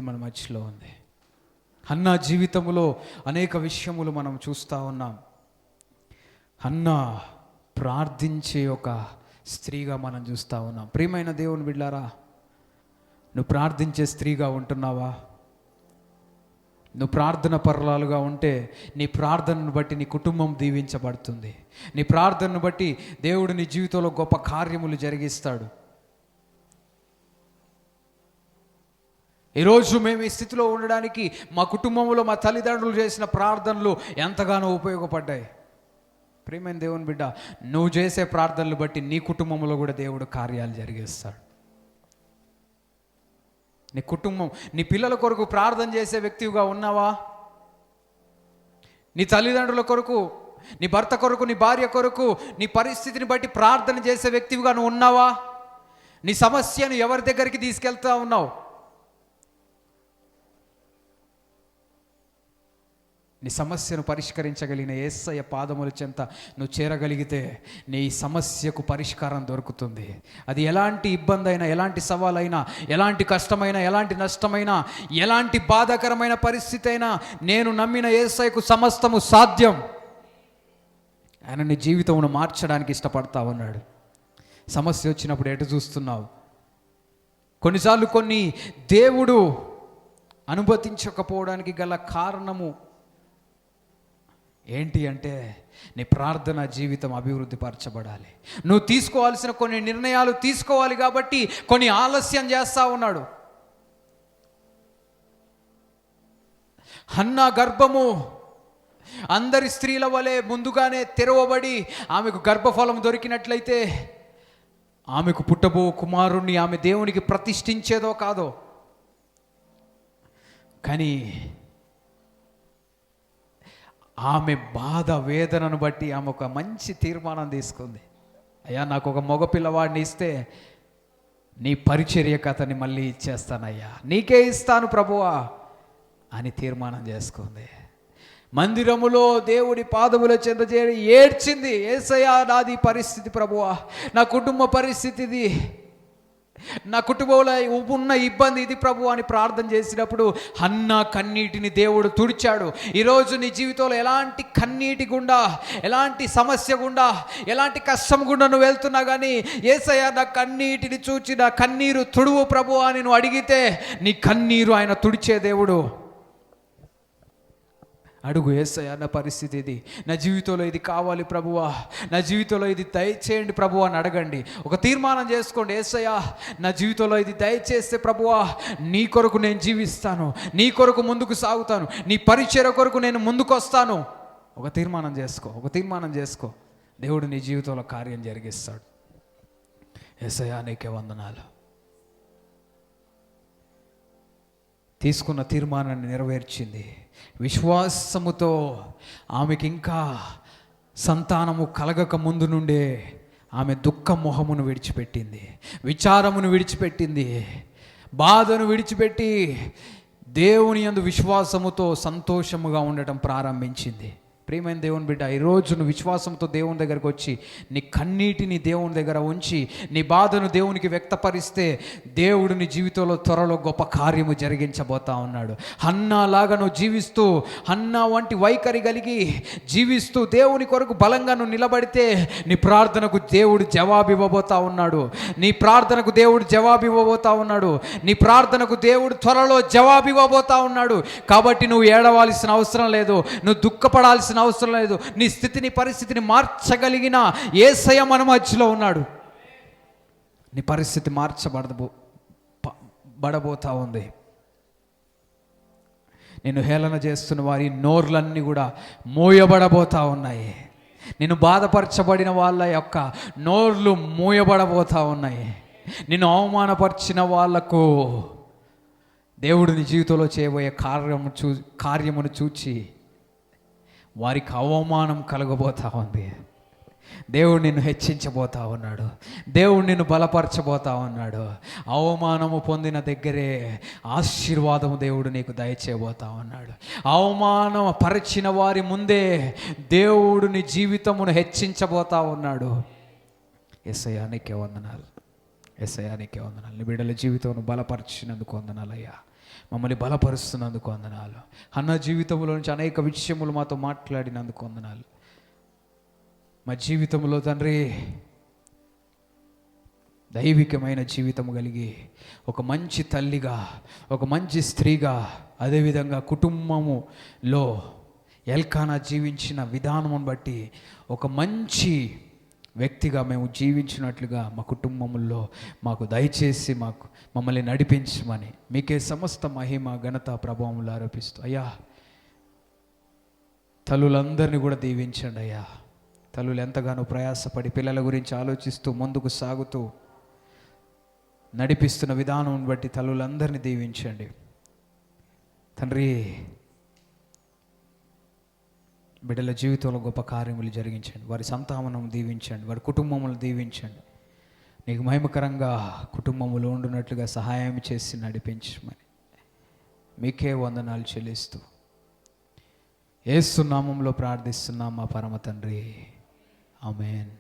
Speaker 1: మన మధ్యలో ఉంది. హన్నా జీవితంలో అనేక విషయములు మనం చూస్తూ ఉన్నాం. హన్నా ప్రార్థించే ఒక స్త్రీగా మనం చూస్తూ ఉన్నాం. ప్రియమైన దేవుని బిడ్డలారా, నువ్వు ప్రార్థించే స్త్రీగా ఉంటున్నావా? నువ్వు ప్రార్థన పరురాలుగా ఉంటే నీ ప్రార్థనను బట్టి నీ కుటుంబం దీవించబడుతుంది. నీ ప్రార్థనను బట్టి దేవుడు నీ జీవితంలో గొప్ప కార్యములు జరిగిస్తాడు. ఈరోజు మేము ఈ స్థితిలో ఉండడానికి మా కుటుంబంలో మా తల్లిదండ్రులు చేసిన ప్రార్థనలు ఎంతగానో ఉపయోగపడ్డాయి. ప్రియమైన దేవుని బిడ్డ, నువ్వు చేసే ప్రార్థనలు బట్టి నీ కుటుంబంలో కూడా దేవుడు కార్యాలు జరిగిస్తాడు. నీ కుటుంబం, నీ పిల్లల కొరకు ప్రార్థన చేసే వ్యక్తిగా ఉన్నావా? నీ తల్లిదండ్రుల కొరకు, నీ భర్త కొరకు, నీ భార్య కొరకు, నీ పరిస్థితిని బట్టి ప్రార్థన చేసే వ్యక్తిగా నువ్వు ఉన్నావా? నీ సమస్యను ఎవరి దగ్గరికి తీసుకెళ్తా ఉన్నావు? నీ సమస్యను పరిష్కరించగలిగిన యేసయ్య పాదముల చెంత నువ్వు చేరగలిగితే నీ సమస్యకు పరిష్కారం దొరుకుతుంది. అది ఎలాంటి ఇబ్బంది అయినా, ఎలాంటి సవాలైనా, ఎలాంటి కష్టమైనా, ఎలాంటి నష్టమైనా, ఎలాంటి బాధాకరమైన పరిస్థితి అయినా, నేను నమ్మిన యేసయ్యకు సమస్తము సాధ్యం. ఆయన నీ జీవితమును మార్చడానికి ఇష్టపడతా ఉన్నాడు. సమస్య వచ్చినప్పుడు ఎటు చూస్తున్నావు? కొన్నిసార్లు కొన్ని దేవుడు అనుమతించకపోవడానికి గల కారణము ఏంటి అంటే నీ ప్రార్థన జీవితం అభివృద్ధి పరచబడాలి. నువ్వు తీసుకోవాల్సిన కొన్ని నిర్ణయాలు తీసుకోవాలి కాబట్టి కొన్ని ఆలస్యం చేస్తా ఉన్నాడు. హన్నా గర్భము అందరి స్త్రీల వలె ముందుగానే తెరవబడి ఆమెకు గర్భఫలం దొరికినట్లయితే ఆమెకు పుట్టబో కుమారుణ్ణి ఆమె దేవునికి ప్రతిష్ఠించేదో కాదో, కానీ ఆమె బాధ వేదనను బట్టి ఆమె ఒక మంచి తీర్మానం తీసుకుంది. అయ్యా, నాకు ఒక మగ పిల్లవాడిని ఇస్తే నీ పరిచర్య కథని మళ్ళీ ఇచ్చేస్తానయ్యా, నీకే ఇస్తాను ప్రభువా అని తీర్మానం చేసుకుంది. మందిరములో దేవుడి పాదముల చెంత చేరి ఏడ్చింది. యేసయ్యా, నాది పరిస్థితి ప్రభువా, నా కుటుంబ పరిస్థితిది, నా కుటుంబంలో ఉన్న ఇబ్బంది ఇది ప్రభు అని ప్రార్థన చేసినప్పుడు హన్నా కన్నీటిని దేవుడు తుడిచాడు. ఈరోజు నీ జీవితంలో ఎలాంటి కన్నీటి గుండా, ఎలాంటి సమస్య గుండా, ఎలాంటి కష్టం గుండా నువ్వు వెళ్తున్నా కానీ యేసయ్య నా కన్నీటిని చూచి నా కన్నీరు తుడువు ప్రభు అని నువ్వు అడిగితే నీ కన్నీరు ఆయన తుడిచే దేవుడు. అడుగు, యేసయ్య నా పరిస్థితి ఇది, నా జీవితంలో ఇది కావాలి ప్రభువా, నా జీవితంలో ఇది దయచేయండి ప్రభువా అని అడగండి. ఒక తీర్మానం చేసుకోండి, యేసయ్య నా జీవితంలో ఇది దయచేస్తే ప్రభువా నీ కొరకు నేను జీవిస్తాను, నీ కొరకు ముందుకు సాగుతాను, నీ పరిచర్య కొరకు నేను ముందుకు వస్తాను. ఒక తీర్మానం చేసుకో. దేవుడు నీ జీవితంలో కార్యం జరిగిస్తాడు. యేసయ్య నీకే వందనాలు. తీసుకున్న తీర్మానాన్ని నెరవేర్చింది. విశ్వాసముతో ఆమెకి ఇంకా సంతానము కలగక ముందు నుండే ఆమె దుఃఖ మొహమును విడిచిపెట్టింది, విచారమును విడిచిపెట్టింది, బాధను విడిచిపెట్టి దేవుని యందు విశ్వాసముతో సంతోషముగా ఉండటం ప్రారంభించింది. ప్రియమైన దేవుని బిడ్డ, ఈరోజు నువ్వు విశ్వాసంతో దేవుని దగ్గరకు వచ్చి నీ కన్నీటిని దేవుని దగ్గర ఉంచి నీ బాధను దేవునికి వ్యక్తపరిస్తే దేవుడు నీ జీవితంలో త్వరలో గొప్ప కార్యము జరిగించబోతా ఉన్నాడు. హన్నాలాగా నువ్వు జీవిస్తూ, హన్నా వంటి వైఖరి కలిగి జీవిస్తూ దేవుని కొరకు బలంగా నువ్వు నిలబడితే నీ ప్రార్థనకు దేవుడు జవాబు ఇవ్వబోతా ఉన్నాడు. నీ ప్రార్థనకు దేవుడు త్వరలో జవాబు ఇవ్వబోతా ఉన్నాడు. కాబట్టి నువ్వు ఏడవాల్సిన అవసరం లేదు, నువ్వు దుఃఖపడాల్సిన అవసరం లేదు. నీ స్థితిని, పరిస్థితిని మార్చగలిగిన యేసయ్య మన మధ్యలో ఉన్నాడు. నీ పరిస్థితి మార్చబడబోతా ఉంది. నిన్ను హేళన చేస్తున్న వారి నోర్లన్నీ కూడా మోయబడబోతా ఉన్నాయి. నిన్ను బాధపరచబడిన వాళ్ళ యొక్క నోర్లు మోయబడబోతా ఉన్నాయి. నిన్ను అవమానపరిచిన వాళ్లకు దేవుడు నీ జీవితంలో చేయబోయే కార్యమును చూచి వారికి అవమానం కలగబోతా ఉంది. దేవుడు నిన్ను హెచ్చించబోతా ఉన్నాడు. దేవుడు నిన్ను బలపరచబోతా ఉన్నాడు. అవమానము పొందిన దగ్గరే ఆశీర్వాదము దేవుడు నీకు దయచేయబోతా ఉన్నాడు. అవమానం పరిచిన వారి ముందే దేవుడు నీ జీవితమును హెచ్చించబోతా ఉన్నాడు. యేసయ్య నీకే వందనాలు. నీ బిడ్డల జీవితమును బలపరిచినందుకు వందనాలయ్యా. మమ్మల్ని బలపరుస్తున్నందుకు వందనాలు. అన్న జీవితంలో నుంచి అనేక విషయములు మాతో మాట్లాడినందుకు వందనాలు. మా జీవితంలో తండ్రి దైవికమైన జీవితము కలిగి ఒక మంచి తల్లిగా, ఒక మంచి స్త్రీగా, అదేవిధంగా కుటుంబములో ఎల్కానా జీవించిన విధానమును బట్టి ఒక మంచి వ్యక్తిగా మేము జీవించినట్లుగా మా కుటుంబముల్లో మాకు దయచేసి మమ్మల్ని నడిపించమని మీకే సమస్త మహిమ, ఘనత, ప్రభావములు ఆరోపిస్తూ అయ్యా తల్లులందరినీ కూడా దీవించండి అయ్యా. తల్లులు ఎంతగానో ప్రయాసపడి పిల్లల గురించి ఆలోచిస్తూ ముందుకు సాగుతూ నడిపిస్తున్న విధానం బట్టి తల్లులందరినీ దీవించండి తండ్రి. బిడ్డల జీవితంలో గొప్ప కార్యములు జరిగించండి. వారి సంతానం దీవించండి, వారి కుటుంబములు దీవించండి. నీకు మహిమకరంగా కుటుంబములు ఉండునట్లుగా సహాయం చేసి నడిపించమని మీకే వందనాలు చెల్లిస్తూ యేసు నామములో ప్రార్థిస్తున్నాం మా పరమ తండ్రి. ఆమేన్.